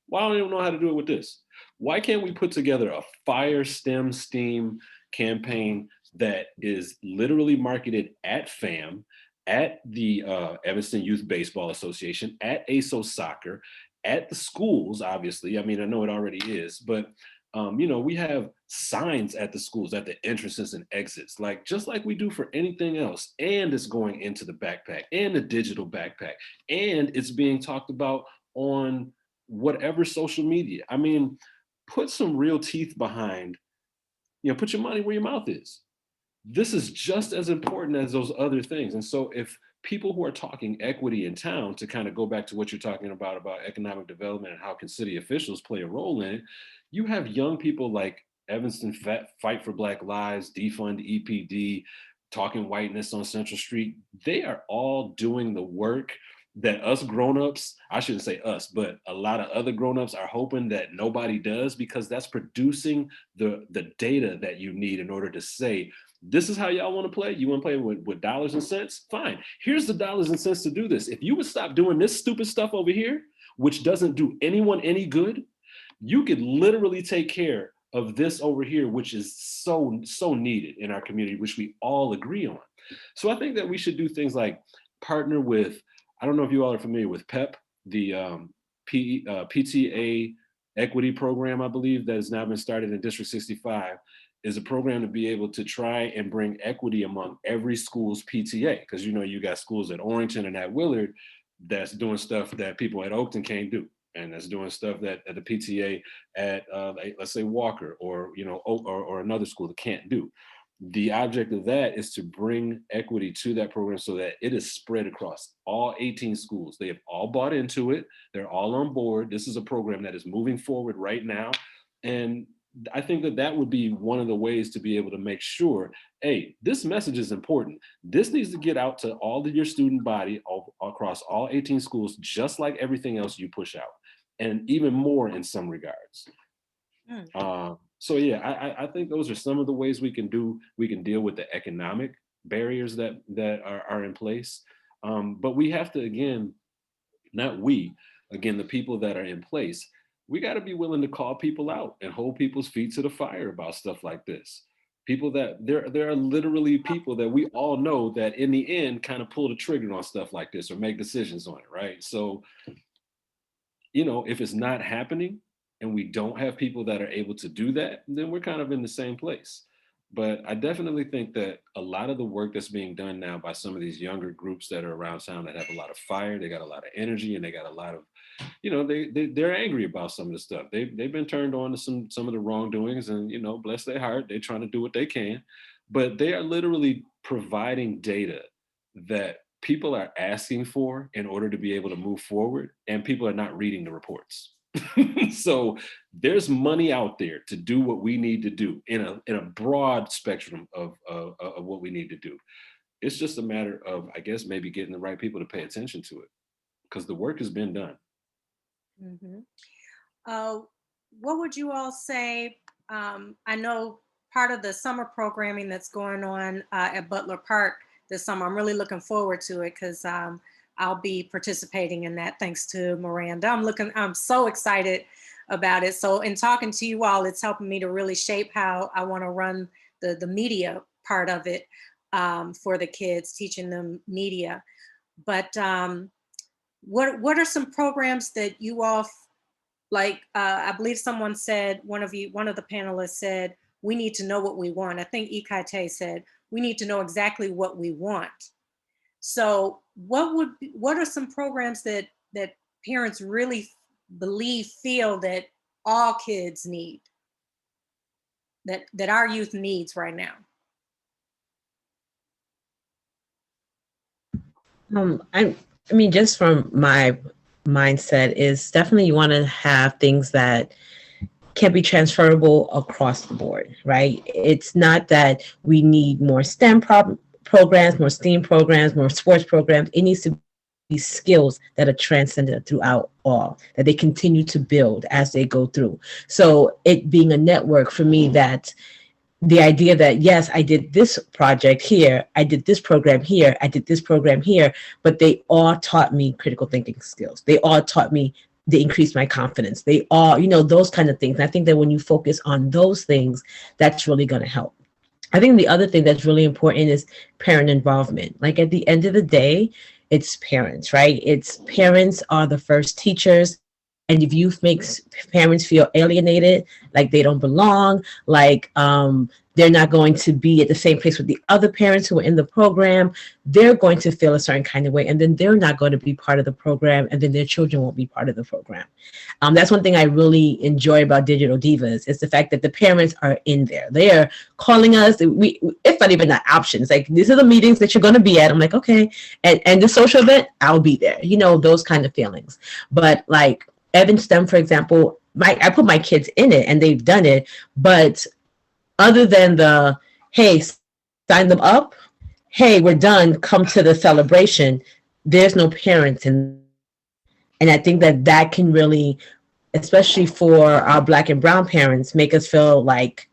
Why don't they know how to do it with this? Why can't we put together a fire STEM STEAM campaign that is literally marketed at FAM, at the Evanston Youth Baseball Association, at ASO Soccer, at the schools, obviously. I mean, I know it already is, but we have signs at the schools, at the entrances and exits, just like we do for anything else. And it's going into the backpack and the digital backpack. And it's being talked about on whatever social media. I mean, put some real teeth behind, put your money where your mouth is. This is just as important as those other things. And so if people who are talking equity in town, to kind of go back to what you're talking about economic development and how can city officials play a role in it, you have young people like Evanston Fight for Black Lives, Defund EPD, Talking Whiteness on Central Street. They are all doing the work that us grownups, I shouldn't say us, but a lot of other grownups are hoping that nobody does, because that's producing the data that you need in order to say, this is how y'all want to play. You want to play with dollars and cents? Fine. Here's the dollars and cents to do this. If you would stop doing this stupid stuff over here, which doesn't do anyone any good, you could literally take care of this over here, which is so needed in our community, which we all agree on. So I think that we should do things like partner with, I don't know if you all are familiar with PEP, the Pta Equity Program, I believe, that has now been started in District 65, is a program to be able to try and bring equity among every school's PTA. Because you got schools at Orrington and at Willard that's doing stuff that people at Oakton can't do, and that's doing stuff that at the PTA at let's say Walker or or another school that can't do. The object of that is to bring equity to that program so that it is spread across all 18 schools. They have all bought into it. They're all on board. This is a program that is moving forward right now. And I think that would be one of the ways to be able to make sure, hey, this message is important. This needs to get out to all of your student body across all 18 schools, just like everything else you push out, and even more in some regards. So yeah, I think those are some of the ways we can deal with the economic barriers that are in place. But we have to, again, the people that are in place, we got to be willing to call people out and hold people's feet to the fire about stuff like this. People that there are literally people that we all know that in the end kind of pull the trigger on stuff like this or make decisions on it, right? So, you know, if it's not happening and we don't have people that are able to do that, then we're kind of in the same place. But I definitely think that a lot of the work that's being done now by some of these younger groups that are around town that have a lot of fire, they got a lot of energy, and they got a lot of, you know, they're angry about some of the stuff. They've been turned on to some of the wrongdoings, and you know, bless their heart, they're trying to do what they can, but they are literally providing data that people are asking for in order to be able to move forward, and people are not reading the reports. So there's money out there to do what we need to do in a broad spectrum of what we need to do. It's just a matter of, I guess, maybe getting the right people to pay attention to it, because the work has been done. What would you all say? I know part of the summer programming that's going on at Butler Park this summer, I'm really looking forward to it because I'll be participating in that thanks to Miranda. I'm so excited about it. So in talking to you all, it's helping me to really shape how I want to run the media part of it for the kids, teaching them media. But what are some programs that you all like? I believe someone said, one of the panelists said, we need to know what we want. I think Ekaette said, we need to know exactly what we want. So what are some programs that parents really feel that all kids need, that our youth needs right now? I mean, just from my mindset is definitely you want to have things that can be transferable across the board, right? It's not that we need more STEM programs, more STEAM programs, more sports programs. It needs to be skills that are transcendent throughout all, that they continue to build as they go through. So it being a network for me, that the idea that, yes, I did this project here, I did this program here, I did this program here, but they all taught me critical thinking skills. They all taught me, they increased my confidence. They all, you know, those kind of things. I think that when you focus on those things, that's really going to help. I think the other thing that's really important is parent involvement. Like at the end of the day, it's parents, right? It's parents are the first teachers. And if youth makes parents feel alienated, like they don't belong, like they're not going to be at the same place with the other parents who are in the program, they're going to feel a certain kind of way. And then they're not going to be part of the program. And then their children won't be part of the program. That's one thing I really enjoy about Digital Divas is the fact that the parents are in there. They're calling us. It's not even an option. It's like, these are the meetings that you're going to be at. I'm like, okay. And the social event, I'll be there. You know, those kind of feelings. But like, Evanston, for example, I put my kids in it and they've done it, but other than the, hey, sign them up, hey, we're done, come to the celebration, there's no parents. And I think that can really, especially for our Black and brown parents, make us feel like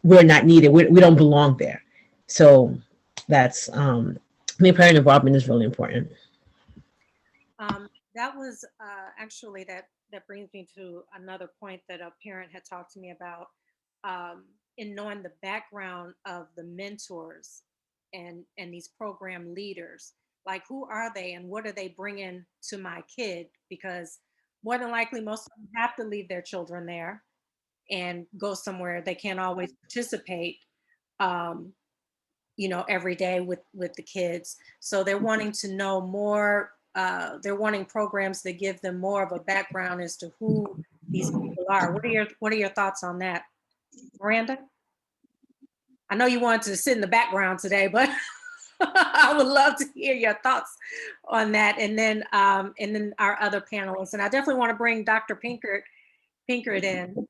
we're not needed. We don't belong there. So that's, parent involvement is really important. That was actually, that brings me to another point that a parent had talked to me about, in knowing the background of the mentors and these program leaders. Like, who are they and what are they bringing to my kid? Because more than likely, most of them have to leave their children there and go somewhere. They can't always participate, you know, every day with the kids. So they're wanting to know more. They're wanting programs that give them more of a background as to who these people are. What are your thoughts on that, Miranda? I know you wanted to sit in the background today, but I would love to hear your thoughts on that. And then our other panelists. And I definitely want to bring Dr. Pinkard in.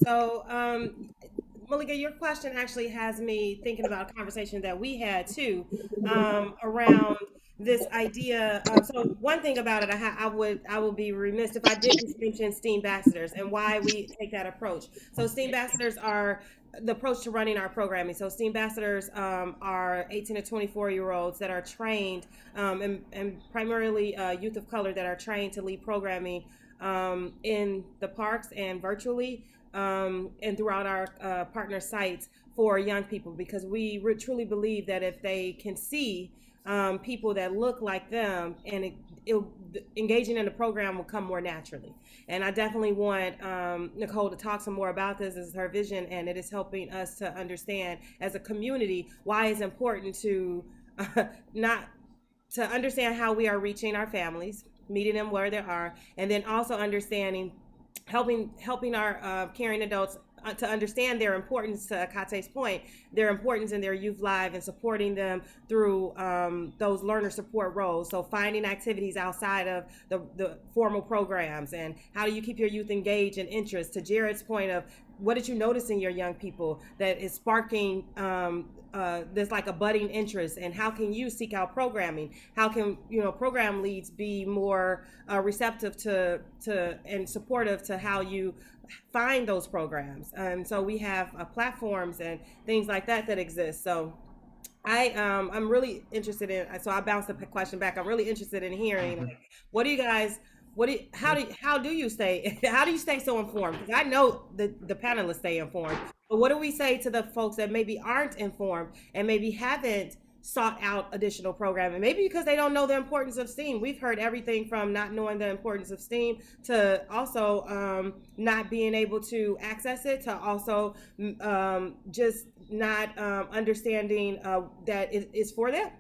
So, Malika, your question actually has me thinking about a conversation that we had too, around this idea. So one thing about it, I will be remiss if I didn't mention STEAM ambassadors and why we take that approach. So STEAM ambassadors are the approach to running our programming. So STEAM ambassadors are 18 to 24-year-olds that are trained, and primarily youth of color that are trained to lead programming in the parks and virtually, and throughout our partner sites for young people, because we truly believe that if they can see people that look like them, and engaging in the program will come more naturally. And I definitely want Nichole to talk some more about this. This is her vision, and it is helping us to understand as a community why it's important to not to understand how we are reaching our families, meeting them where they are, and then also understanding, helping our caring adults to understand their importance, to Ekaette's point, their importance in their youth life, and supporting them through those learner support roles. So finding activities outside of the formal programs, and how do you keep your youth engaged and interest? To Jared's point of, what did you notice in your young people that is sparking there's like a budding interest, and how can you seek out programming? How can program leads be more receptive to and supportive to how you find those programs? And so we have platforms and things like that exist. So I'm really interested in. So I bounced the question back. I'm really interested in hearing, like, what do you guys? How do you stay so informed? Because I know the panelists stay informed, but what do we say to the folks that maybe aren't informed and maybe haven't sought out additional programming, maybe because they don't know the importance of STEAM? We've heard everything from not knowing the importance of STEAM to also not being able to access it, to also just not understanding that it is for them.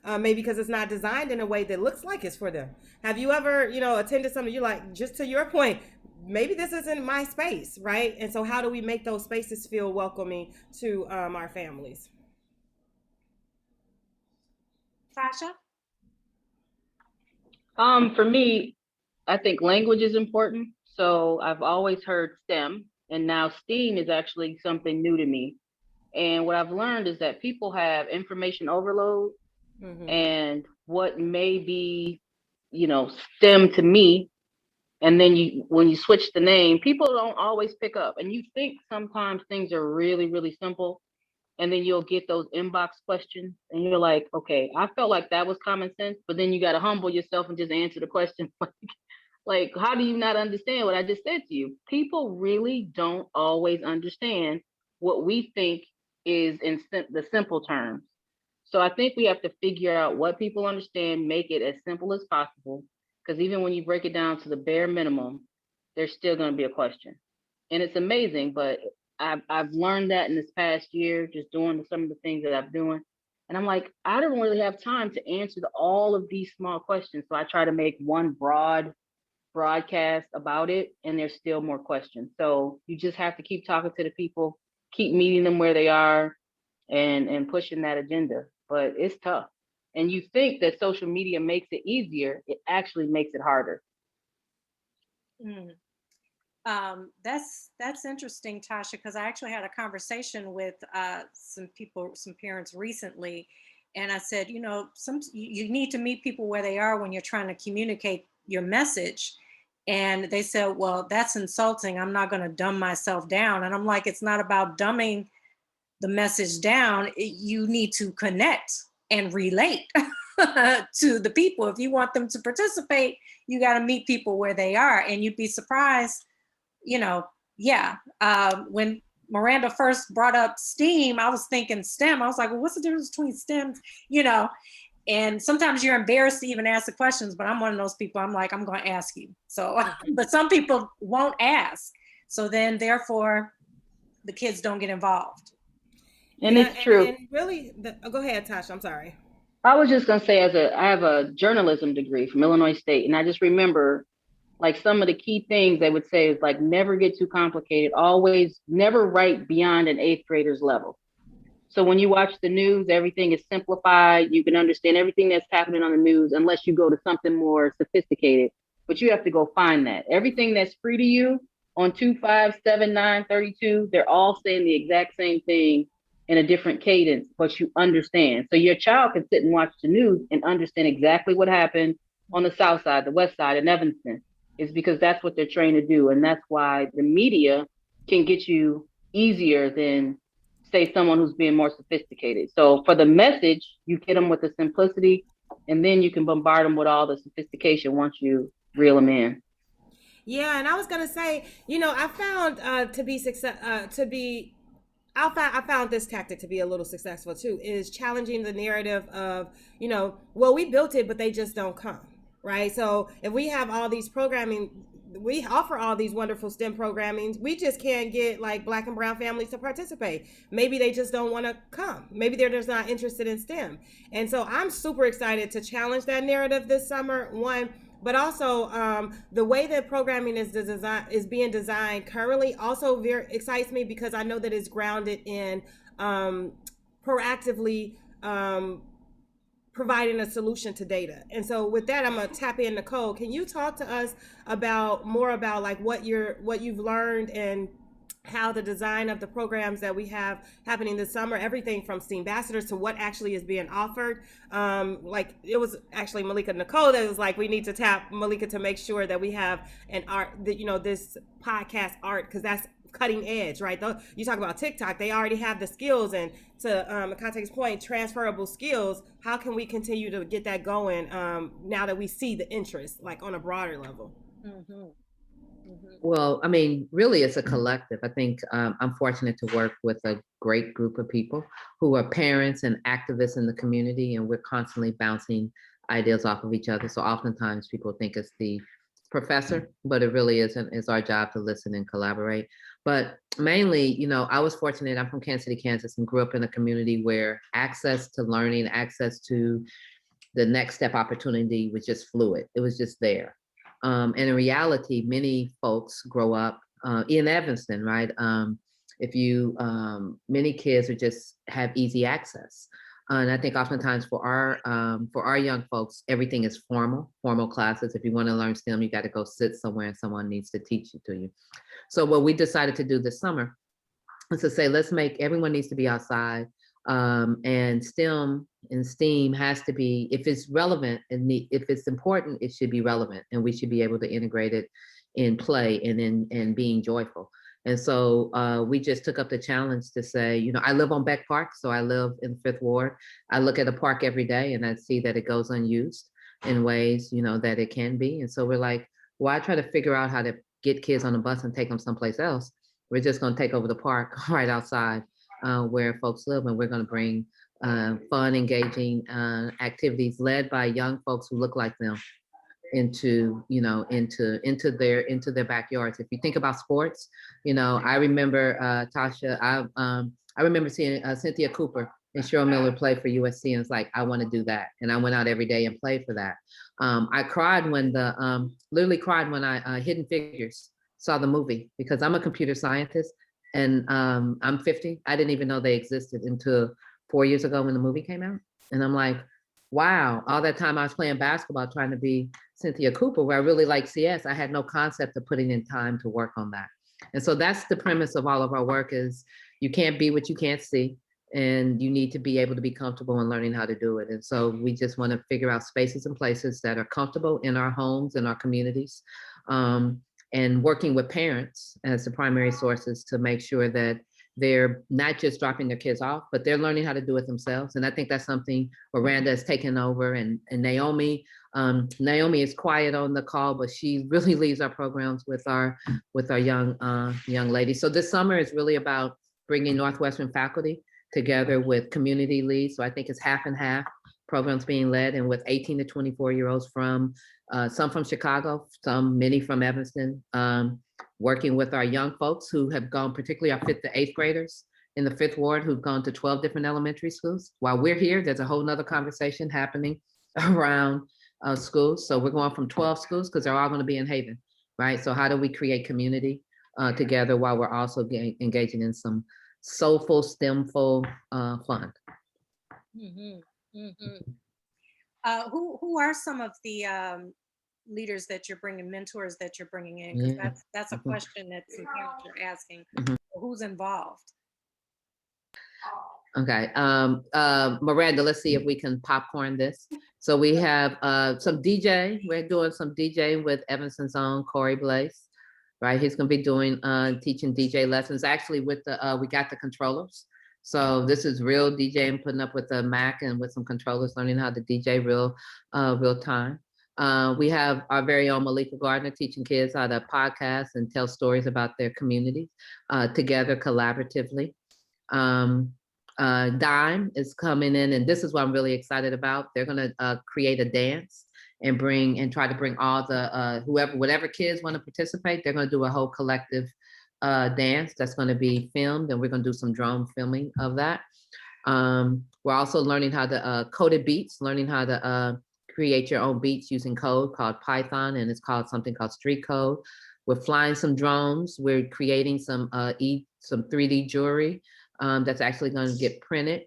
Maybe because it's not designed in a way that looks like it's for them. Have you ever, attended something, you're like, just to your point, maybe this isn't my space, right? And so how do we make those spaces feel welcoming to our families? Tasha? For me, I think language is important. So I've always heard STEM, and now STEAM is actually something new to me. And what I've learned is that people have information overload. Mm-hmm. And what may be, STEM to me, and then when you switch the name, people don't always pick up. And you think sometimes things are really, really simple, and then you'll get those inbox questions, and you're like, okay, I felt like that was common sense, but then you got to humble yourself and just answer the question. Like, how do you not understand what I just said to you? People really don't always understand what we think is in the simple terms. So I think we have to figure out what people understand, make it as simple as possible. Because even when you break it down to the bare minimum, there's still going to be a question. And it's amazing, but I've learned that in this past year, just doing some of the things that I'm doing. And I'm like, I don't really have time to answer all of these small questions. So I try to make one broadcast about it, and there's still more questions. So you just have to keep talking to the people, keep meeting them where they are, and pushing that agenda. But it's tough. And you think that social media makes it easier, it actually makes it harder. That's interesting, Tasha, because I actually had a conversation with some parents recently, and I said, you need to meet people where they are when you're trying to communicate your message. And they said, well, that's insulting. I'm not going to dumb myself down. And I'm like, it's not about dumbing the message down. You need to connect and relate to the people. If you want them to participate, you got to meet people where they are. And you'd be surprised, when Miranda first brought up STEAM, I was thinking STEM. I was like, well, what's the difference between STEM? And sometimes you're embarrassed to even ask the questions, but I'm one of those people. I'm like, I'm going to ask you. So, but some people won't ask. So then therefore the kids don't get involved. And it's true. And really, go ahead, Tasha. I'm sorry. I was just going to say, I have a journalism degree from Illinois State. And I just remember, like, some of the key things they would say is, like, never get too complicated. Always never write beyond an 8th grader's level. So when you watch the news, everything is simplified. You can understand everything that's happening on the news unless you go to something more sophisticated. But you have to go find that. Everything that's free to you on 2, 5, 7, 9, 32, they're all saying the exact same thing in a different cadence, but you understand. So your child can sit and watch the news and understand exactly what happened on the South Side, the West Side, and Evanston. It's because that's what they're trained to do. And that's why the media can get you easier than, say, someone who's being more sophisticated. So for the message, you get them with the simplicity, and then you can bombard them with all the sophistication once you reel them in. Yeah, and I was gonna say, I found I found this tactic to be a little successful too, is challenging the narrative of, well, we built it, but they just don't come, right? So if we have all these programming, we offer all these wonderful STEM programmings, we just can't get like Black and brown families to participate. Maybe they just don't want to come. Maybe they're just not interested in STEM. And so I'm super excited to challenge that narrative this summer. One, but also the way that programming is being designed currently also very excites me, because I know that it's grounded in proactively providing a solution to data. And so with that, I'm gonna tap in Nichole. Can you talk to us more about like what you've learned and how the design of the programs that we have happening this summer, everything from STEAM ambassadors to what actually is being offered. Like it was actually Malika Nichole that was like, we need to tap Malika to make sure that we have an art, that, this podcast art, because that's cutting edge, right? Though you talk about TikTok, they already have the skills, and to Ekaette's point, transferable skills. How can we continue to get that going now that we see the interest, like on a broader level? Mm-hmm. Well, I mean, really, it's a collective. I think I'm fortunate to work with a great group of people who are parents and activists in the community, and we're constantly bouncing ideas off of each other. So oftentimes people think it's the professor, but it really isn't. It's our job to listen and collaborate. But mainly, I was fortunate. I'm from Kansas City, Kansas, and grew up in a community where access to learning, access to the next step opportunity was just fluid. It was just there. And in reality, many folks grow up in Evanston, right? Many kids are just have easy access. And I think oftentimes for our young folks, everything is formal classes. If you want to learn STEM, you got to go sit somewhere and someone needs to teach it to you. So what we decided to do this summer is to say, everyone needs to be outside. And STEM and STEAM has to be, if it's relevant and if it's important, it should be relevant, and we should be able to integrate it in play and in being joyful. And so we just took up the challenge to say, I live on Beck Park, so I live in the 5th Ward. I look at a park every day and I see that it goes unused in ways, that it can be. And so we're like, why try to figure out how to get kids on a bus and take them someplace else? We're just going to take over the park right outside where folks live, and we're going to bring fun, engaging activities led by young folks who look like them into their backyards. If you think about sports, I remember Tasha. I remember seeing Cynthia Cooper and Cheryl Miller play for USC, and it's like, I want to do that. And I went out every day and played for that. I cried when literally cried when I Hidden Figures saw the movie, because I'm a computer scientist. And I'm 50. I didn't even know they existed until 4 years ago when the movie came out. And I'm like, wow, all that time I was playing basketball trying to be Cynthia Cooper, where I really like CS. I had no concept of putting in time to work on that. And so that's the premise of all of our work, is you can't be what you can't see, and you need to be able to be comfortable in learning how to do it. And so we just want to figure out spaces and places that are comfortable in our homes, in our communities. And working with parents as the primary sources to make sure that they're not just dropping their kids off, but they're learning how to do it themselves. And I think that's something Miranda has taken over, and Naomi. Naomi is quiet on the call, but she really leads our programs with our young ladies. So this summer is really about bringing Northwestern faculty together with community leads. So I think it's half and half programs being led, and with 18 to 24-year-olds from some from Chicago, many from Evanston, working with our young folks who have gone, particularly our 5th to 8th graders in the 5th Ward, who've gone to 12 different elementary schools. While we're here, there's a whole nother conversation happening around schools. So we're going from 12 schools, because they're all going to be in Haven, right? So how do we create community together while we're also engaging in some soulful, STEMful fun? Mm-hmm. Mm-hmm. Who are some of the leaders that you're bringing, mentors that you're bringing in? Because that's a question that some parents are asking. Who's involved? Okay, Miranda, let's see if we can popcorn this. So we have some DJ. We're doing some DJing with Evanston's own Corey Blaze, right? He's going to be doing teaching DJ lessons. Actually, with we got the controllers. So this is real DJing, putting up with the Mac and with some controllers, learning how to DJ real time. We have our very own Malika Gardner teaching kids how to podcast and tell stories about their communities together collaboratively. Dime is coming in, and this is what I'm really excited about. They're going to create a dance and try to bring all the whatever kids want to participate. They're going to do a whole collective dance that's going to be filmed, and we're going to do some drone filming of that. We're also learning how to coded beats, learning how to create your own beats using code called Python, and it's called something called Street Code. We're flying some drones. We're creating some 3D jewelry that's actually going to get printed.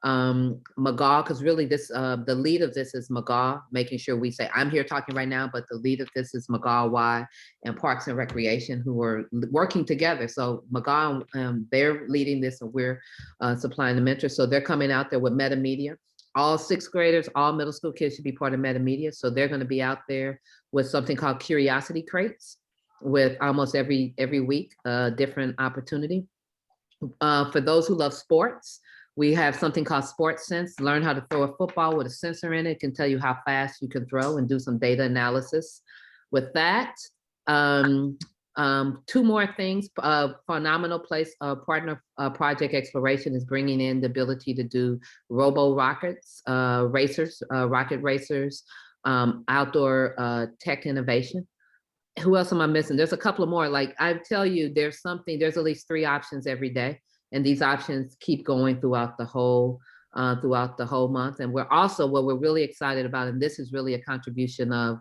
McGaw, because really this the lead of this is McGaw, making sure we say, I'm here talking right now, but the lead of this is McGaw Y and Parks and Recreation, who are working together. So McGaw, they're leading this, and we're supplying the mentors. So they're coming out there with Metamedia. All sixth graders, all middle school kids should be part of Metamedia. So they're going to be out there with something called Curiosity Crates, with almost every week, different opportunity. For those who love sports, we have something called Sports Sense. Learn how to throw a football with a sensor in it. It can tell you how fast you can throw and do some data analysis. With that, two more things. Phenomenal place partner Project Exploration is bringing in the ability to do robo rockets, rocket racers, outdoor tech innovation. Who else am I missing? There's a couple of more. Like I tell you, there's at least 3 options every day. And these options keep going throughout the whole month. And we're also, what we're really excited about, and this is really a contribution of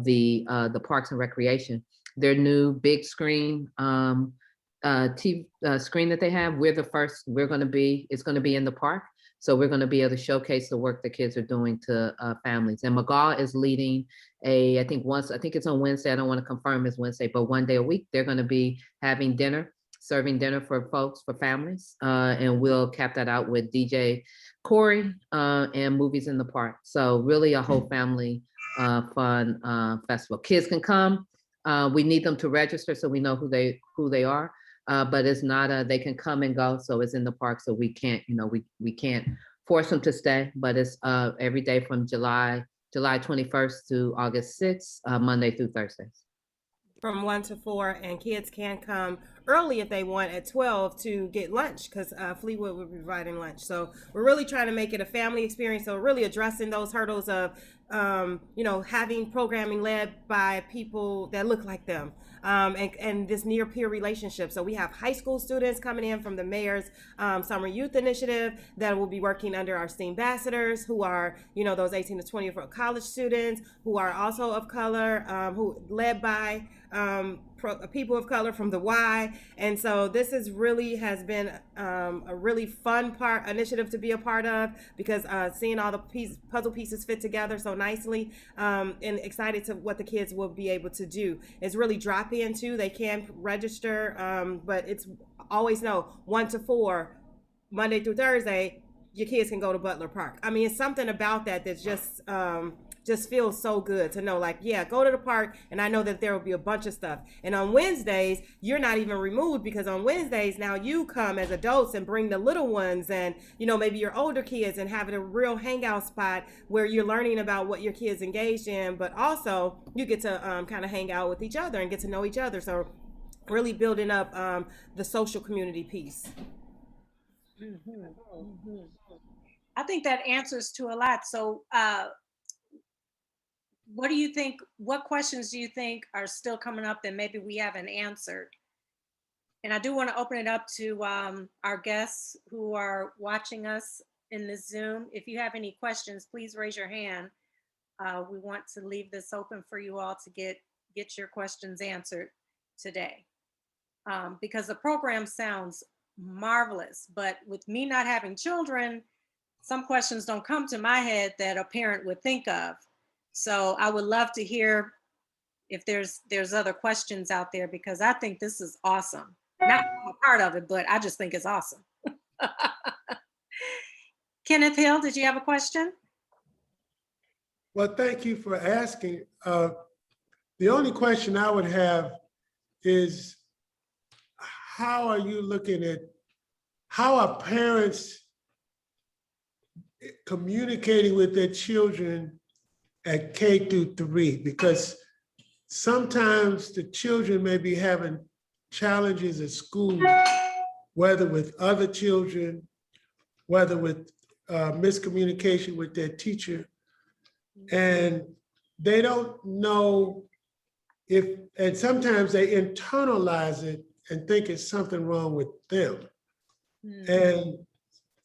the Parks and Recreation, their new big screen TV screen that they have. We're the first. It's going to be in the park. So we're going to be able to showcase the work the kids are doing to families. And McGaw is leading I think it's on Wednesday. I don't want to confirm it's Wednesday, but one day a week, they're going to be having dinner, serving dinner for folks, for families. And we'll cap that out with DJ Corey and movies in the park. So really a whole family fun festival. Kids can come. We need them to register so we know who they are. But it's not they can come and go. So it's in the park. So we can't, we can't force them to stay, but it's every day from July 21st to August 6th, Monday through Thursdays. From 1 to 4, and kids can come early if they want at 12 to get lunch, because Fleetwood will be providing lunch. So we're really trying to make it a family experience. So really addressing those hurdles of, having programming led by people that look like them. And this near peer relationship. So we have high school students coming in from the mayor's summer youth initiative that will be working under our STEAM ambassadors, who are, those 18 to 24 college students who are also of color, who led by people of color from the Y. And so this has been a really fun initiative to be a part of, because seeing all the puzzle pieces fit together so nicely, and excited to what the kids will be able to do. It's really drop into, they can register, but it's always 1 to 4, Monday through Thursday, your kids can go to Butler Park. I mean, it's something about that that's just feels so good to know, like, yeah, go to the park, and I know that there will be a bunch of stuff. And on Wednesdays, you're not even removed, because on Wednesdays now you come as adults and bring the little ones, and maybe your older kids, and having a real hangout spot where you're learning about what your kids engaged in, but also you get to kind of hang out with each other and get to know each other. So really building up the social community piece. Mm-hmm. Mm-hmm. I think that answers to a lot. So what do you think, what questions do you think are still coming up that maybe we haven't answered? And I do want to open it up to our guests who are watching us in the Zoom. If you have any questions, please raise your hand. We want to leave this open for you all to get your questions answered today. Because the program sounds marvelous, but with me not having children, some questions don't come to my head that a parent would think of. So I would love to hear if there's other questions out there, because I think this is awesome. Not a part of it, but I just think it's awesome. Kenneth Hill, did you have a question? Well, thank you for asking. The only question I would have is, how are you looking at, how are parents communicating with their children at K-3, because sometimes the children may be having challenges at school, whether with other children, whether with miscommunication with their teacher, and they don't know if, and sometimes they internalize it and think it's something wrong with them. And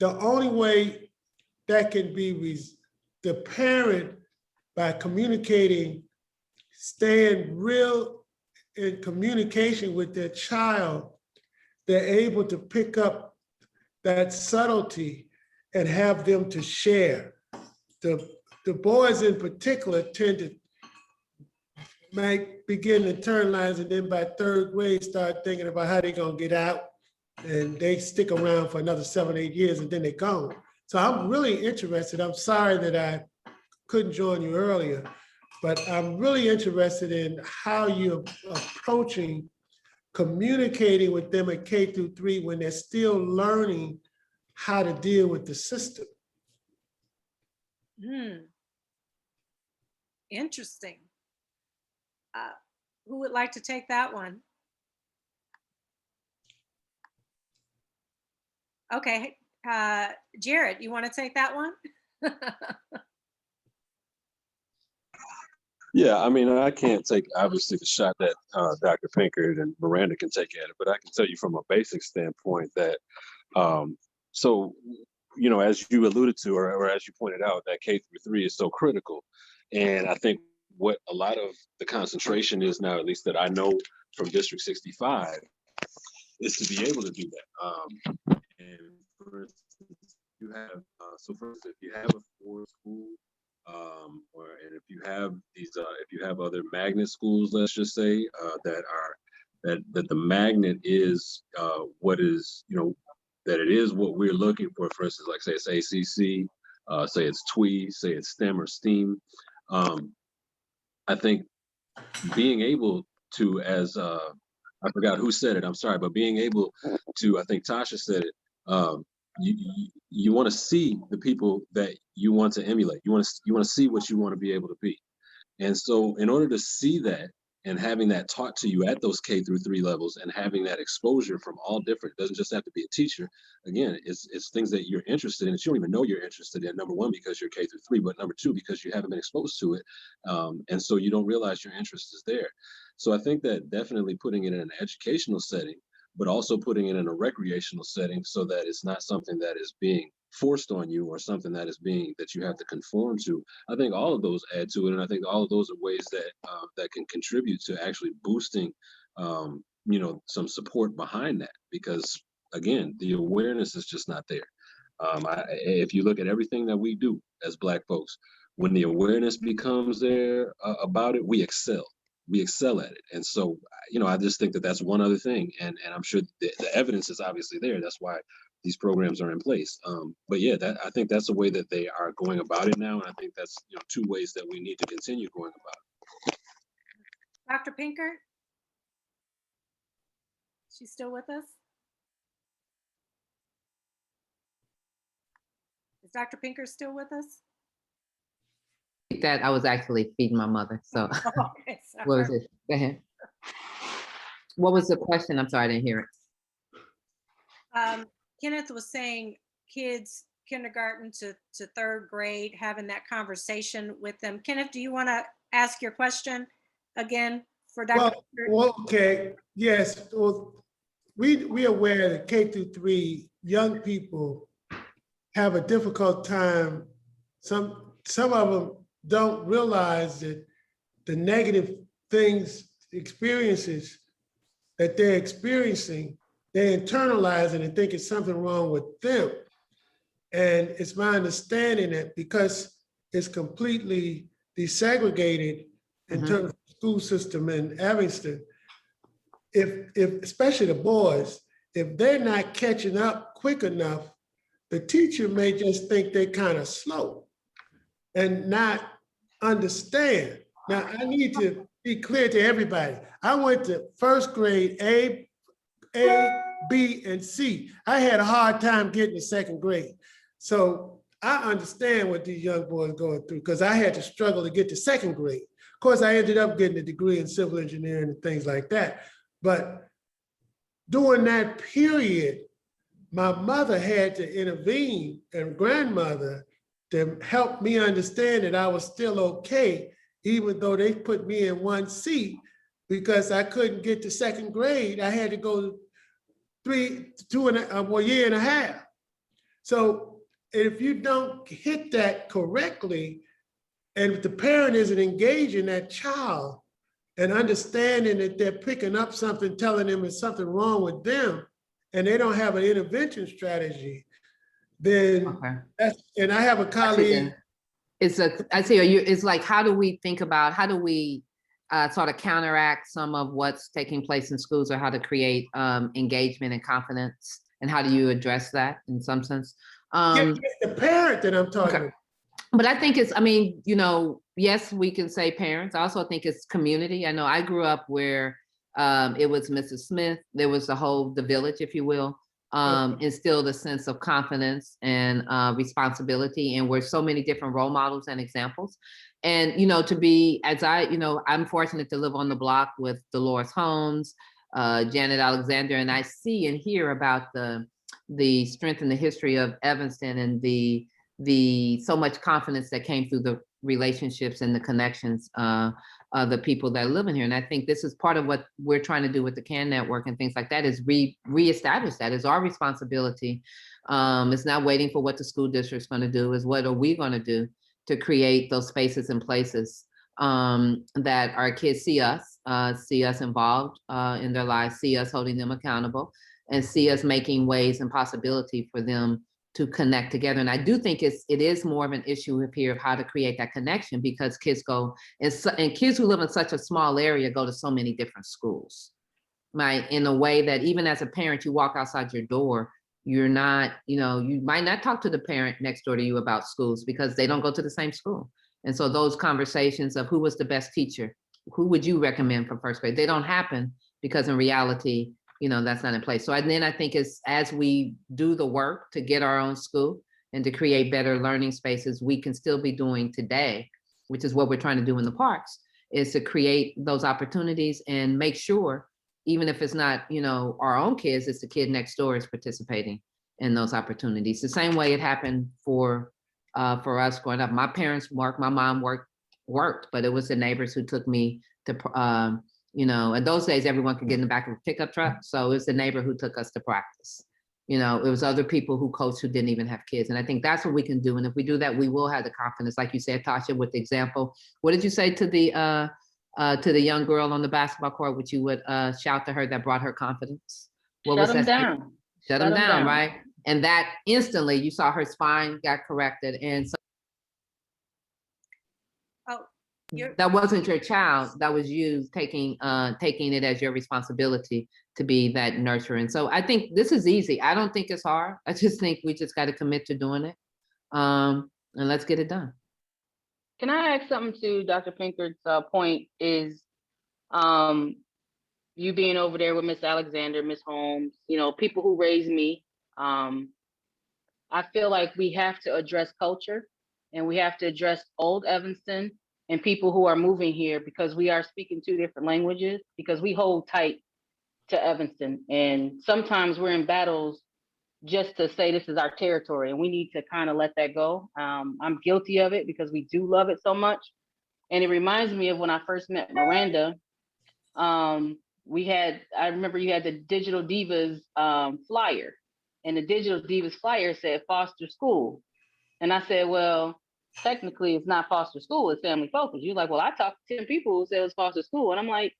the only way that can be the parent, by communicating, staying real in communication with their child, they're able to pick up that subtlety and have them to share. The boys in particular tend to begin to turn lines, and then by third grade start thinking about how they're gonna get out, and they stick around for another 7, 8 years and then they're gone. So I'm really interested. I'm sorry that I couldn't join you earlier, but I'm really interested in how you're approaching communicating with them at K-3 when they're still learning how to deal with the system. Interesting. Who would like to take that one? Okay, Jared, you want to take that one? Yeah, I mean, I can't take obviously the shot that Dr. Pinkard and Miranda can take at it, but I can tell you from a basic standpoint that, so, you know, as you alluded to, or as you pointed out, that K-3 is so critical. And I think what a lot of the concentration is now, at least that I know from District 65, is to be able to do that. And for instance, you have, so for instance, if you have a 4-school, and if you have these, if you have other magnet schools, let's just say, that the magnet is what is, you know, that it is what we're looking for. For instance, like say it's ACC, say it's TWE, say it's STEM or STEAM. I think being able to, as I forgot who said it, I'm sorry, but being able to, I think Tasha said it, you want to see the people that you want to emulate. You want to see what you want to be able to be. And so in order to see that and having that taught to you at those K-3 levels and having that exposure from all different, doesn't just have to be a teacher. Again, it's things that you're interested in that you don't even know you're interested in. Number one, because you're K-3, but number two, because you haven't been exposed to it. And so you don't realize your interest is there. So I think that definitely putting it in an educational setting, but also putting it in a recreational setting so that it's not something that is being forced on you or something that is that you have to conform to. I think all of those add to it. And I think all of those are ways that that can contribute to actually boosting, you know, some support behind that, because again, the awareness is just not there. If you look at everything that we do as Black folks, when the awareness becomes there about it, we excel at it. And so, you know, I just think that that's one other thing. And I'm sure the evidence is obviously there. That's why these programs are in place. But yeah, I think that's the way that they are going about it now. And I think that's, you know, 2 ways that we need to continue going about it. Dr. Pinkard? She's still with us? Is Dr. Pinkard still with us? That I was actually feeding my mother. So Okay, what was it? Go ahead. What was the question? I'm sorry, I didn't hear it. Kenneth was saying kids kindergarten to 3rd grade, having that conversation with them. Kenneth, do you want to ask your question again for Dr. Well, okay, yes. Well, we aware that K-3 young people have a difficult time. Some of them don't realize that the negative experiences that they're experiencing, they internalize it and think it's something wrong with them. And it's my understanding that because it's completely desegregated in terms of the school system in Evanston, if especially the boys, if they're not catching up quick enough, the teacher may just think they're kind of slow and not understand. Now, I need to be clear to everybody. I went to 1st grade, A, B, and C. I had a hard time getting to 2nd grade. So I understand what these young boys going through because I had to struggle to get to second grade. Of course, I ended up getting a degree in civil engineering and things like that. But during that period, my mother had to intervene and grandmother to help me understand that I was still okay, even though they put me in one seat because I couldn't get to second grade. I had to go a year and a half. So if you don't hit that correctly, and if the parent isn't engaging that child and understanding that they're picking up something, telling them there's something wrong with them, and they don't have an intervention strategy, then and I have a colleague. It's like, how do we think about, how do we sort of counteract some of what's taking place in schools, or how to create engagement and confidence, and how do you address that in some sense? The parent that I'm talking about. But I think it's, yes, we can say parents. I also think it's community. I know I grew up where it was Mrs. Smith. There was the village, if you will, instilled a sense of confidence and responsibility. And we're so many different role models and examples. And, to be, I'm fortunate to live on the block with Dolores Holmes, Janet Alexander, and I see and hear about the strength and the history of Evanston and the so much confidence that came through the relationships and the connections of the people that live in here. And I think this is part of what we're trying to do with the CAN network and things like that, is reestablish that as our responsibility. It's not waiting for what the school district's going to do, is what are we going to do to create those spaces and places that our kids see us involved in their lives, see us holding them accountable, and see us making ways and possibility for them to connect together. And I do think it is more of an issue here of how to create that connection, because kids go, and kids who live in such a small area go to so many different schools, right? In a way that even as a parent, you walk outside your door, you're not, you might not talk to the parent next door to you about schools because they don't go to the same school. And so those conversations of who was the best teacher, who would you recommend for first grade, they don't happen because in reality, that's not in place. So then I think as we do the work to get our own school and to create better learning spaces, we can still be doing today, which is what we're trying to do in the parks, is to create those opportunities and make sure, even if it's not, our own kids, it's the kid next door is participating in those opportunities. The same way it happened for us growing up. My parents worked, my mom worked, but it was the neighbors who took me to, in those days, everyone could get in the back of a pickup truck. So it was the neighbor who took us to practice. It was other people who coached who didn't even have kids. And I think that's what we can do. And if we do that, we will have the confidence, like you said, Tasha, with the example. What did you say to the young girl on the basketball court, which you would shout to her that brought her confidence? Shut them down. Shut them down, right? And that instantly you saw her spine got corrected. And so that wasn't your child, that was you taking it as your responsibility to be that nurturer. And so I think this is easy. I don't think it's hard. I just think we just got to commit to doing it. And let's get it done. Can I add something to Dr. Pinkard's point is you being over there with Miss Alexander, Miss Holmes, people who raised me. I feel like we have to address culture, and we have to address old Evanston and people who are moving here, because we are speaking two different languages, because we hold tight to Evanston. And sometimes we're in battles just to say this is our territory, and we need to kind of let that go. I'm guilty of it because we do love it so much. And it reminds me of when I first met Miranda. I remember you had the Digital Divas flyer, and the Digital Divas flyer said Foster School. And I said, well, technically it's not Foster School, it's Family Focus. You're like, well, I talked to 10 people who said it was Foster School. And I'm like,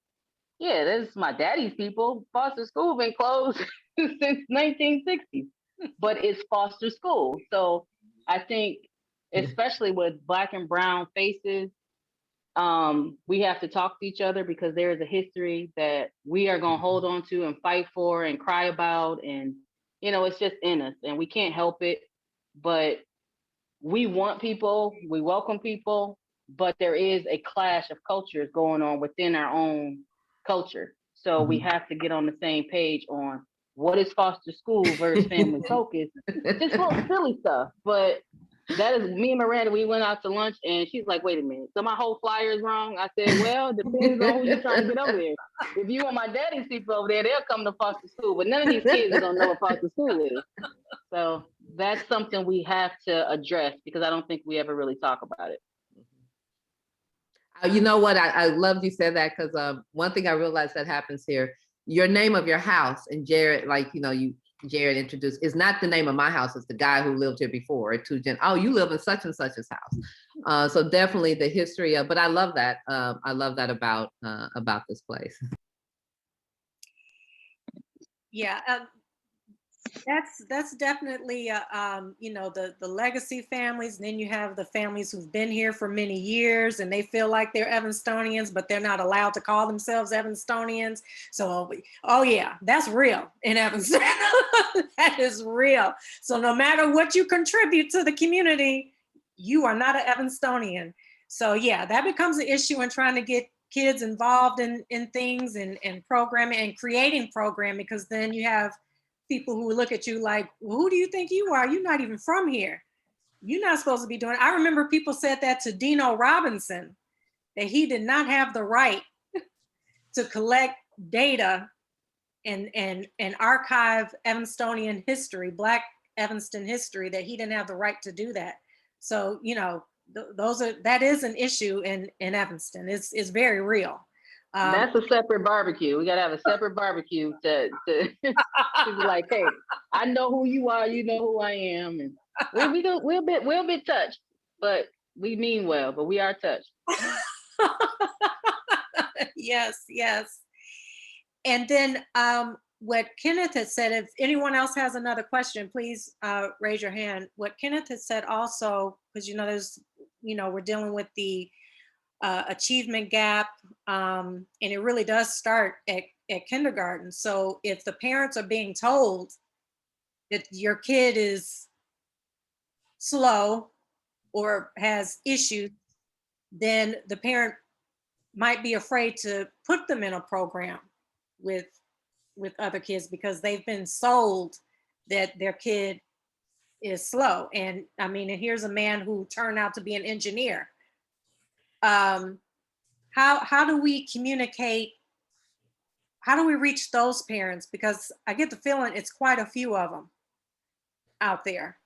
yeah, this is my daddy's people. Foster School been closed since 1960, but it's Foster School. So I think, especially with Black and brown faces, we have to talk to each other, because there is a history that we are going to hold on to and fight for and cry about. And, it's just in us and we can't help it. But we want people, we welcome people, but there is a clash of cultures going on within our own culture. So we have to get on the same page on what is Foster School versus Family Focus. Just little silly stuff, but That is me and Miranda. We went out to lunch, and she's like, "Wait a minute, so my whole flyer is wrong." I said, "Well, it depends on who you're trying to get over there. If you want my daddy's people over there, they'll come to Foster School, but none of these kids are gonna know what Foster School is." So that's something we have to address because I don't think we ever really talk about it. You know what? I love you said that because one thing I realized that happens here. Your name of your house and Jared, like Jared introduced, is not the name of my house. It's the guy who lived here before. Oh, you live in such and such's house. So definitely the history of. But I love that. I love that about this place. Yeah, that's definitely the legacy families, and then you have the families who've been here for many years and they feel like they're Evanstonians, but they're not allowed to call themselves Evanstonians. So oh yeah, that's real in Evanston. That is real. So no matter what you contribute to the community, you are not an Evanstonian. So yeah, that becomes an issue in trying to get kids involved in things and programming and creating programming, because then you have people who look at you like, well, who do you think you are? You're not even from here. You're not supposed to be doing it. I remember people said that to Dino Robinson, that he did not have the right to collect data and archive Evanstonian history, Black Evanston history, that he didn't have the right to do that. So, that is an issue in Evanston. It's very real. That's a separate barbecue. We gotta have a separate barbecue to be like, hey, I know who you are, you know who I am, and we'll be touched, but we mean well, but we are touched. Yes. And then what Kenneth had said, if anyone else has another question, please raise your hand. What Kenneth had said also, because we're dealing with the achievement gap, and it really does start at kindergarten. So if the parents are being told that your kid is slow or has issues, then the parent might be afraid to put them in a program with other kids because they've been sold that their kid is slow. And I mean, and here's a man who turned out to be an engineer. How do we communicate? How do we reach those parents? Because I get the feeling it's quite a few of them out there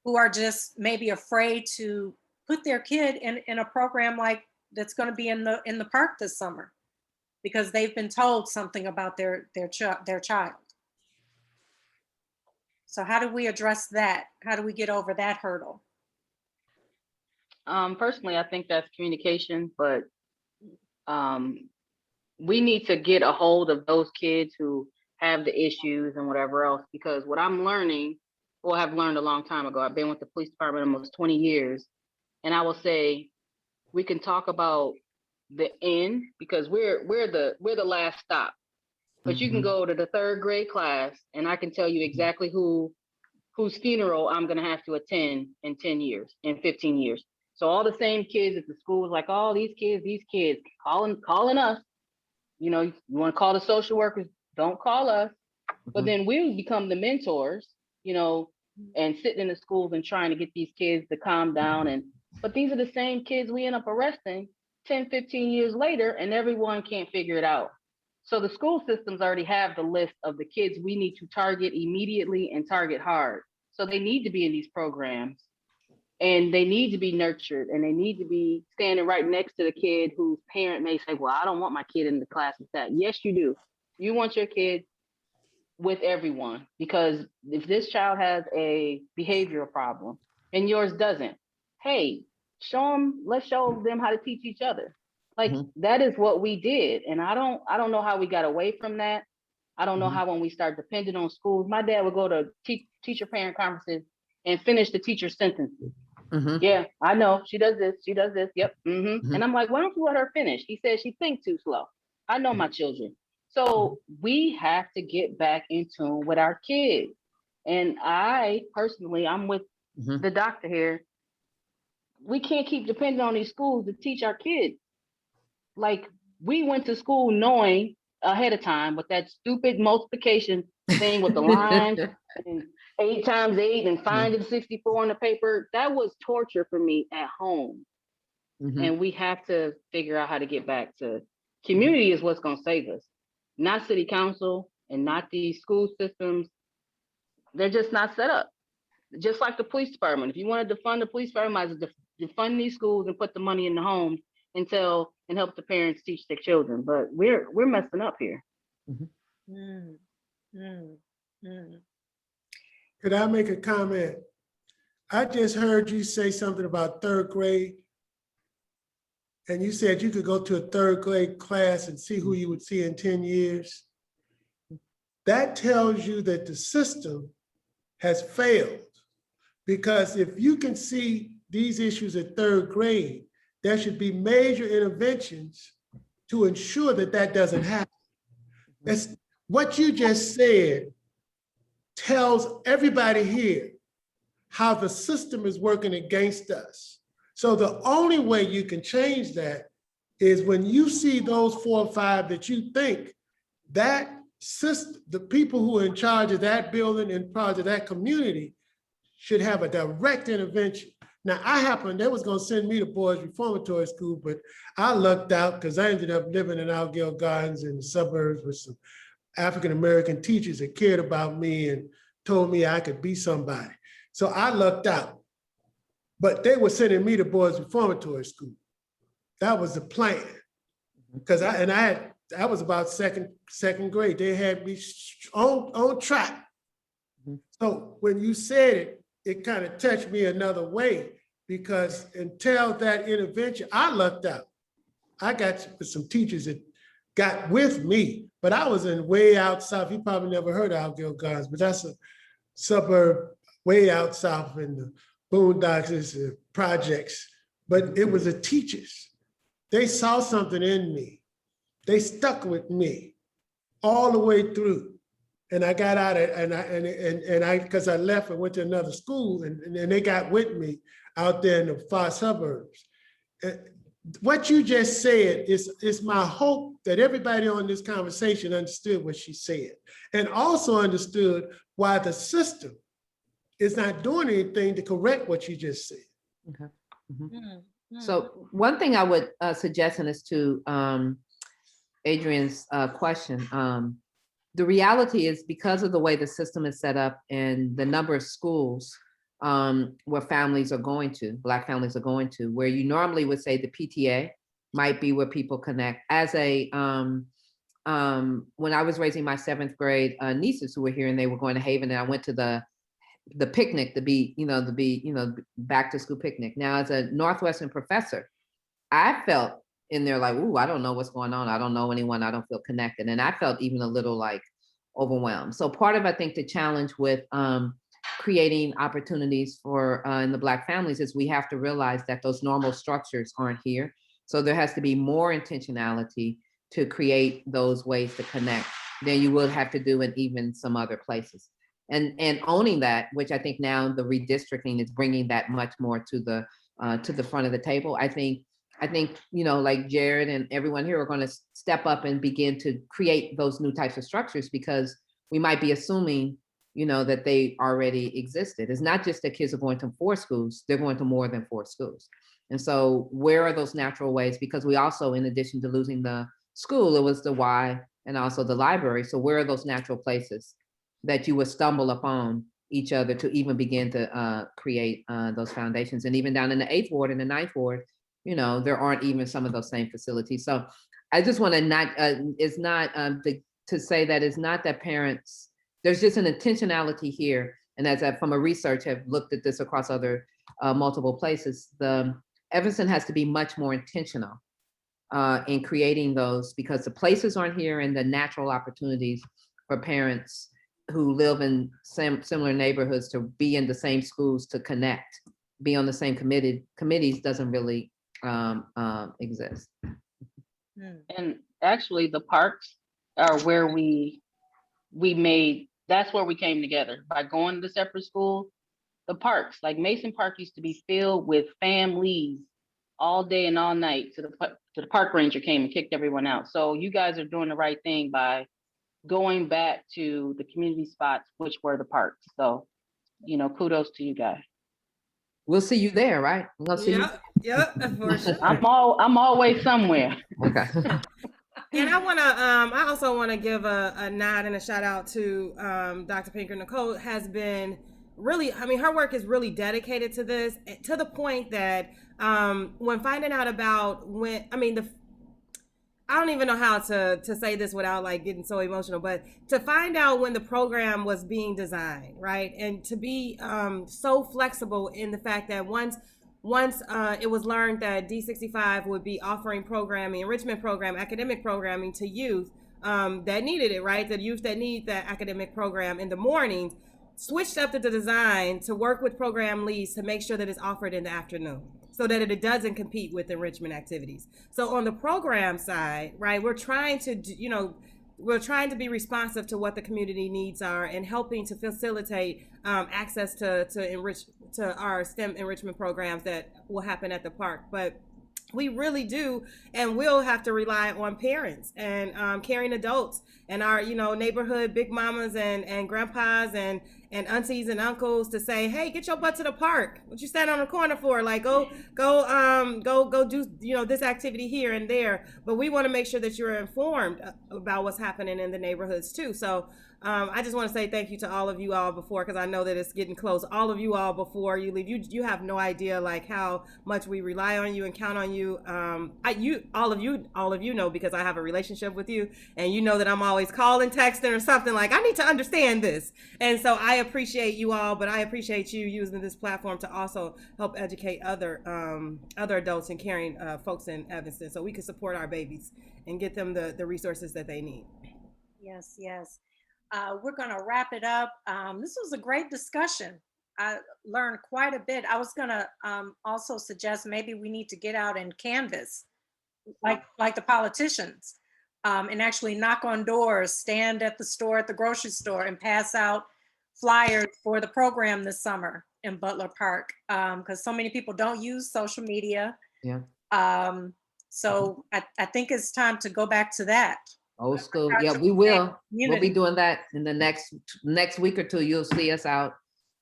who are just maybe afraid to put their kid in a program like that's going to be in the park this summer because they've been told something about their child. So how do we address that? How do we get over that hurdle? Personally, I think that's communication, but we need to get a hold of those kids who have the issues and whatever else, because what I'm learning, or have learned a long time ago, I've been with the police department almost 20 years, and I will say we can talk about the end because we're the last stop, but you can go to the 3rd grade class and I can tell you exactly whose funeral I'm going to have to attend in 10 years, in 15 years. So all the same kids at the school is like, oh, these kids calling us. You want to call the social workers, don't call us. But then we become the mentors, and sitting in the schools and trying to get these kids to calm down. But these are the same kids we end up arresting 10, 15 years later, and everyone can't figure it out. So the school systems already have the list of the kids we need to target immediately and target hard. So they need to be in these programs. And they need to be nurtured, and they need to be standing right next to the kid whose parent may say, well, I don't want my kid in the class with that. Yes, you do. You want your kid with everyone, because if this child has a behavioral problem and yours doesn't, hey, let's show them how to teach each other. Like that is what we did. And I don't know how we got away from that. I don't know how when we start depending on schools, my dad would go to teacher parent conferences and finish the teacher's sentences. Yeah, I know. She does this. She does this. Yep. And I'm like, why don't you let her finish? He said she thinks too slow. I know my children. So we have to get back in tune with our kids. And I personally, I'm with the doctor here. We can't keep depending on these schools to teach our kids. Like we went to school knowing ahead of time with that stupid multiplication thing with the lines and 8 times 8 and finding 64 on the paper. That was torture for me at home. And we have to figure out how to get back to community is what's going to save us, not city council and not these school systems. They're just not set up. Just like the police department. If you want to defund the police department, might as well defund these schools and put the money in the homes and help the parents teach their children. But we're messing up here. Could I make a comment? I just heard you say something about 3rd grade. And you said you could go to a 3rd grade class and see who you would see in 10 years. That tells you that the system has failed. Because if you can see these issues at 3rd grade, there should be major interventions to ensure that that doesn't happen. That's what you just said tells everybody here how the system is working against us. So the only way you can change that is when you see those 4 or 5 that you think that system, the people who are in charge of that building and part of that community should have a direct intervention. Now, they was gonna send me to boys reformatory school, but I lucked out because I ended up living in Algill Gardens in the suburbs with some African-American teachers that cared about me and told me I could be somebody. So I lucked out. But they were sending me to boys reformatory school. That was the plan. Because I was about second grade. They had me on track. So when you said it, it kind of touched me another way, because until that intervention, I lucked out. I got some teachers that got with me, but I was in way out south. You probably never heard of Algill Gardens, but that's a suburb way out south in the boondocks, projects. But it was the teachers. They saw something in me. They stuck with me all the way through. And I got out because I left and went to another school, and they got with me out there in the far suburbs. What you just said is my hope that everybody on this conversation understood what she said, and also understood why the system is not doing anything to correct what you just said. Okay. So one thing I would suggest, and it's to Adrian's question, the reality is, because of the way the system is set up and the number of schools where families are going to, Black families are going to, where you normally would say the PTA might be where people connect. As a, when I was raising my 7th grade nieces who were here and they were going to Haven, and I went to the picnic the back to school picnic. Now, as a Northwestern professor, I felt in there like, ooh, I don't know what's going on. I don't know anyone. I don't feel connected. And I felt even a little like overwhelmed. So part of, I think, the challenge with creating opportunities for in the Black families is we have to realize that those normal structures aren't here. So there has to be more intentionality to create those ways to connect than you would have to do in even some other places. And owning that, which I think now the redistricting is bringing that much more to the front of the table. I think, like Jared and everyone here are going to step up and begin to create those new types of structures, because we might be assuming, that they already existed. It's not just that kids are going to 4 schools, they're going to more than 4 schools. And so where are those natural ways? Because we also, in addition to losing the school, it was the Y and also the library. So where are those natural places that you would stumble upon each other to even begin to create those foundations? And even down in the 8th ward and the 9th ward, there aren't even some of those same facilities. So I just want to to say that it's not that parents, there's just an intentionality here. And as I, from a research, have looked at this across other multiple places, the Evanston has to be much more intentional in creating those, because the places aren't here and the natural opportunities for parents who live in similar neighborhoods to be in the same schools, to connect, be on the same committees doesn't really exist. And actually the parks are where that's where we came together, by going to separate schools. The parks, like Mason Park, used to be filled with families all day and all night, to the So the park ranger came and kicked everyone out. So you guys are doing the right thing by going back to the community spots, which were the parks. So, kudos to you guys. We'll see you there, right? We're gonna see you. Yep, for sure. I'm always somewhere. Okay. And I also wanna give a nod and a shout out to Dr. Pinkard. Nichole has been really, her work is really dedicated to this, to the point that when finding out about I don't even know how to say this without like getting so emotional, but to find out when the program was being designed, right? And to be so flexible in the fact that once it was learned that D65 would be offering programming, enrichment program, academic programming to youth that needed it, right? The youth that need that academic program in the mornings, switched up the design to work with program leads to make sure that it's offered in the afternoon, so that it doesn't compete with enrichment activities. So on the program side, right, we're trying to be responsive to what the community needs are and helping to facilitate access to our STEM enrichment programs that will happen at the park. But we really do and will have to rely on parents and caring adults and our neighborhood big mamas and grandpas and aunties and uncles to say, hey, get your butt to the park. What you stand on the corner for? Like go do this activity here and there. But we want to make sure that you're informed about what's happening in the neighborhoods too. So I just want to say thank you to all of you all before, because I know that it's getting close. All of you all before you leave, you have no idea like how much we rely on you and count on you. All of you know, because I have a relationship with you, and you know that I'm always calling, texting, or something like I need to understand this. And so I appreciate you all, but I appreciate you using this platform to also help educate other adults and caring folks in Evanston, so we can support our babies and get them the resources that they need. Yes, yes. We're going to wrap it up. This was a great discussion. I learned quite a bit. I was going to also suggest maybe we need to get out and canvass like the politicians and actually knock on doors, stand at the store, at the grocery store, and pass out flyers for the program this summer in Butler Park, because so many people don't use social media. Yeah. So I think it's time to go back to that. Old school. Yeah, we will. We'll be doing that in the next week or two. You'll see us out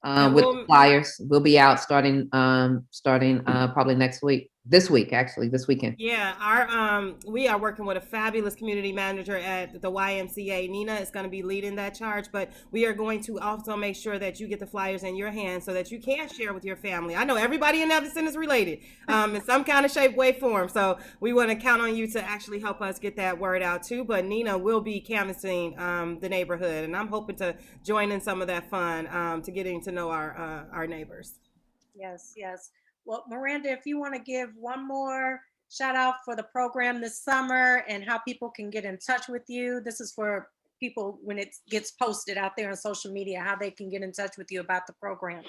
with the flyers. We'll be out starting probably next week. This weekend. Yeah, we are working with a fabulous community manager at the YMCA. Nina is going to be leading that charge, but we are going to also make sure that you get the flyers in your hands so that you can share with your family. I know everybody in Evanston is related in some kind of shape, way, form. So we want to count on you to actually help us get that word out too. But Nina will be canvassing the neighborhood, and I'm hoping to join in some of that fun to getting to know our neighbors. Yes, yes. Well, Miranda, if you want to give one more shout out for the program this summer and how people can get in touch with you. This is for people when it gets posted out there on social media, how they can get in touch with you about the program.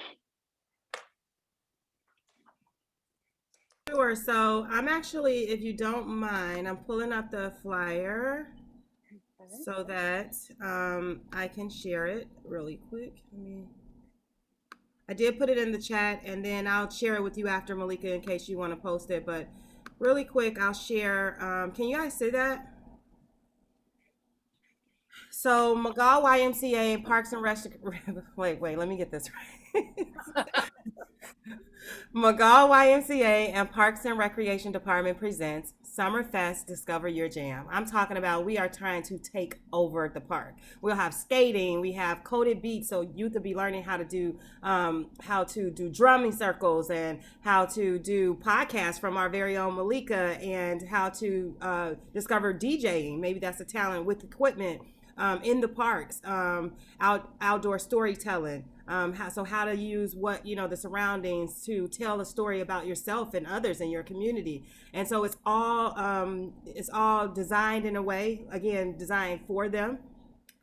Sure. So I'm actually, if you don't mind, I'm pulling up the flyer so that I can share it really quick. I did put it in the chat, and then I'll share it with you after, Malika, in case you want to post it. But really quick, I'll share. Can you guys see that? So McGaw YMCA and Parks and Rec. Wait, let me get this right. McGaw YMCA and Parks and Recreation Department presents Summerfest Discover Your Jam. I'm talking about we are trying to take over the park. We'll have skating, we have coded beats, so youth will be learning how to do drumming circles and how to do podcasts from our very own Malika, and how to discover DJing. Maybe that's a talent with equipment in the parks, outdoor storytelling. How to use the surroundings to tell a story about yourself and others in your community. And so it's all designed in a way, again, designed for them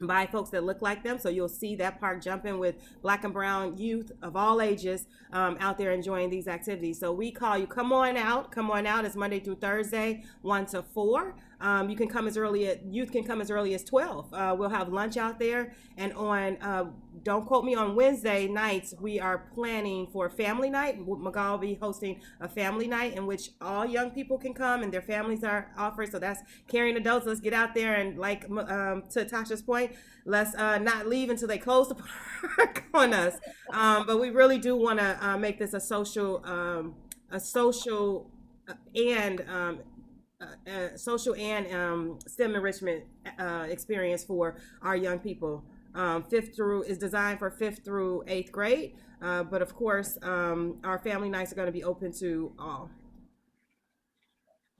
by folks that look like them. So you'll see that park jumping with Black and brown youth of all ages out there enjoying these activities. So we call you, come on out. It's Monday through Thursday, 1 to 4. you can come as early as youth can come as early as 12. We'll have lunch out there, and on don't quote me, on Wednesday nights we are planning for family night. McGaw will be hosting a family night in which all young people can come and their families are offered. So that's carrying adults. Let's get out there and, like to Tasha's point, let's not leave until they close the park on us. But we really do want to make this a social and STEM enrichment experience for our young people. Is designed for 5th through 8th grade, but of course, our family nights are going to be open to all.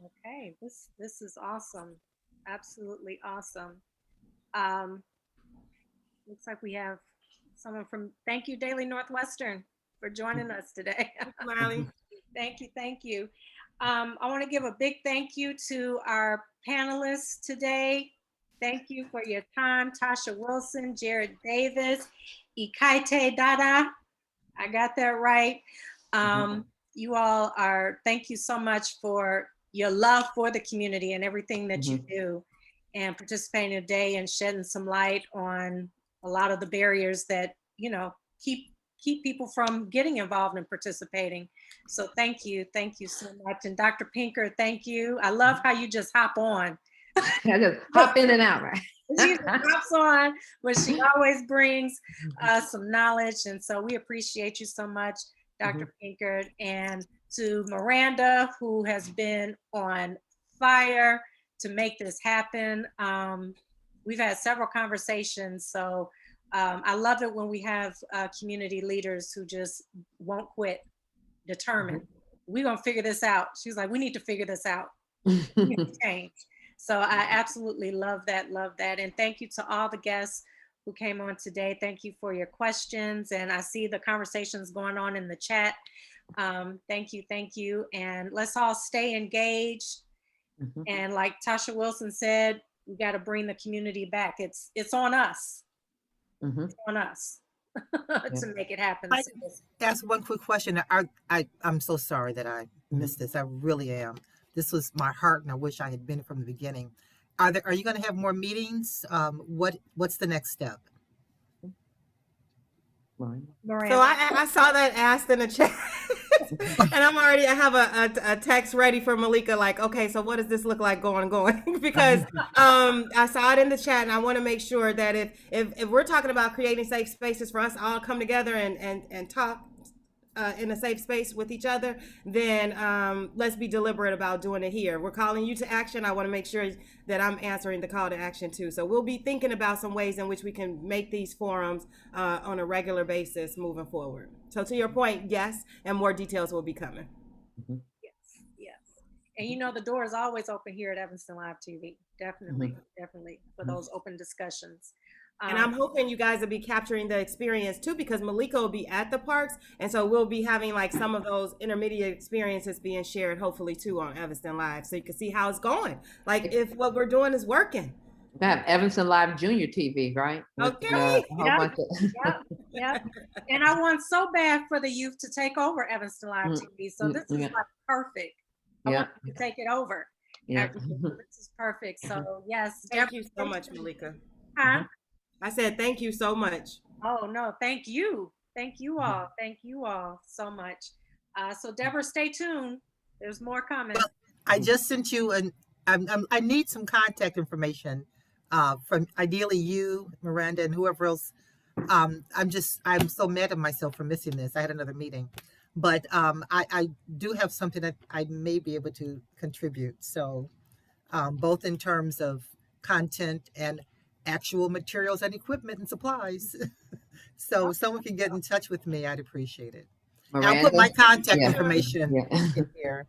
Okay, this is awesome, absolutely awesome. Looks like we have someone from. Thank you, Daily Northwestern, for joining us today. Smiley. Thank you, thank you. I want to give a big thank you to our panelists today. Thank you for your time, Tasha Wilson, Jared Davis, Ekaette Dada. I got that right. You all are, thank you so much for your love for the community and everything that you do, and participating today and shedding some light on a lot of the barriers that, you know, keep people from getting involved and participating. So thank you so much. And Dr. Pinkard, thank you. I love how you just hop on. I just hop in and out, right? She just hops on, but she always brings some knowledge. And so we appreciate you so much, Dr. Pinkard. And to Miranda, who has been on fire to make this happen. We've had several conversations. So I love it when we have community leaders who just won't quit, determined. We're going to figure this out. She's like, we need to figure this out. We need to change. So I absolutely love that. And thank you to all the guests who came on today. Thank you for your questions. And I see the conversations going on in the chat. Thank you. And let's all stay engaged. And like Tasha Wilson said, we got to bring the community back. It's on us. It's on us to make it happen. I ask one quick question. I'm so sorry that I missed this. I really am. This was my heart, and I wish I had been from the beginning. Are you going to have more meetings? What's the next step? Miranda. So I saw that asked in the chat. And I have a text ready for Malika, like, okay, so what does this look like going? Because I saw it in the chat, and I want to make sure that if we're talking about creating safe spaces for us to all come together and talk in a safe space with each other, then let's be deliberate about doing it here. We're calling you to action. I want to make sure that I'm answering the call to action too. So we'll be thinking about some ways in which we can make these forums on a regular basis moving forward. So to your point, yes, and more details will be coming. Yes. And you know, the door is always open here at Evanston Live TV. Definitely for those open discussions. And I'm hoping you guys will be capturing the experience too, because Malika will be at the parks. And so we'll be having like some of those intermediate experiences being shared, hopefully too, on Evanston Live. So you can see how it's going. Like if what we're doing is working. We have Evanston Live Junior TV, right? Okay. Yep. And I want so bad for the youth to take over Evanston Live TV. So this is like perfect. I want you to take it over. Yeah. This is perfect. So yes. Thank you so much, Malika. Huh? I said, thank you so much. Oh, no, thank you. Thank you all. Thank you all so much. So Deborah, stay tuned. There's more coming. Well, I just sent you I need some contact information from ideally you, Miranda, and whoever else. I'm so mad at myself for missing this. I had another meeting, but I do have something that I may be able to contribute. So both in terms of content and actual materials and equipment and supplies. So if someone can get in touch with me, I'd appreciate it. Miranda? I'll put my contact information in here.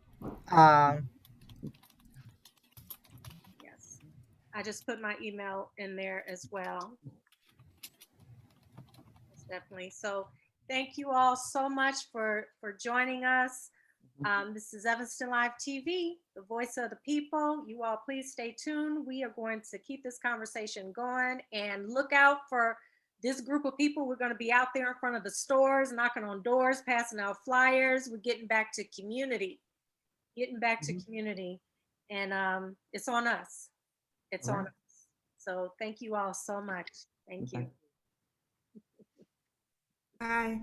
Yes, I just put my email in there as well. Definitely. So thank you all so much for joining us. This is Evanston Live TV, the voice of the people. You all please stay tuned. We are going to keep this conversation going, and look out for this group of people. We're going to be out there in front of the stores, knocking on doors, passing out flyers. We're getting back to community, and it's on us. It's All on right. us. So thank you all so much. Thank you. Okay. Bye.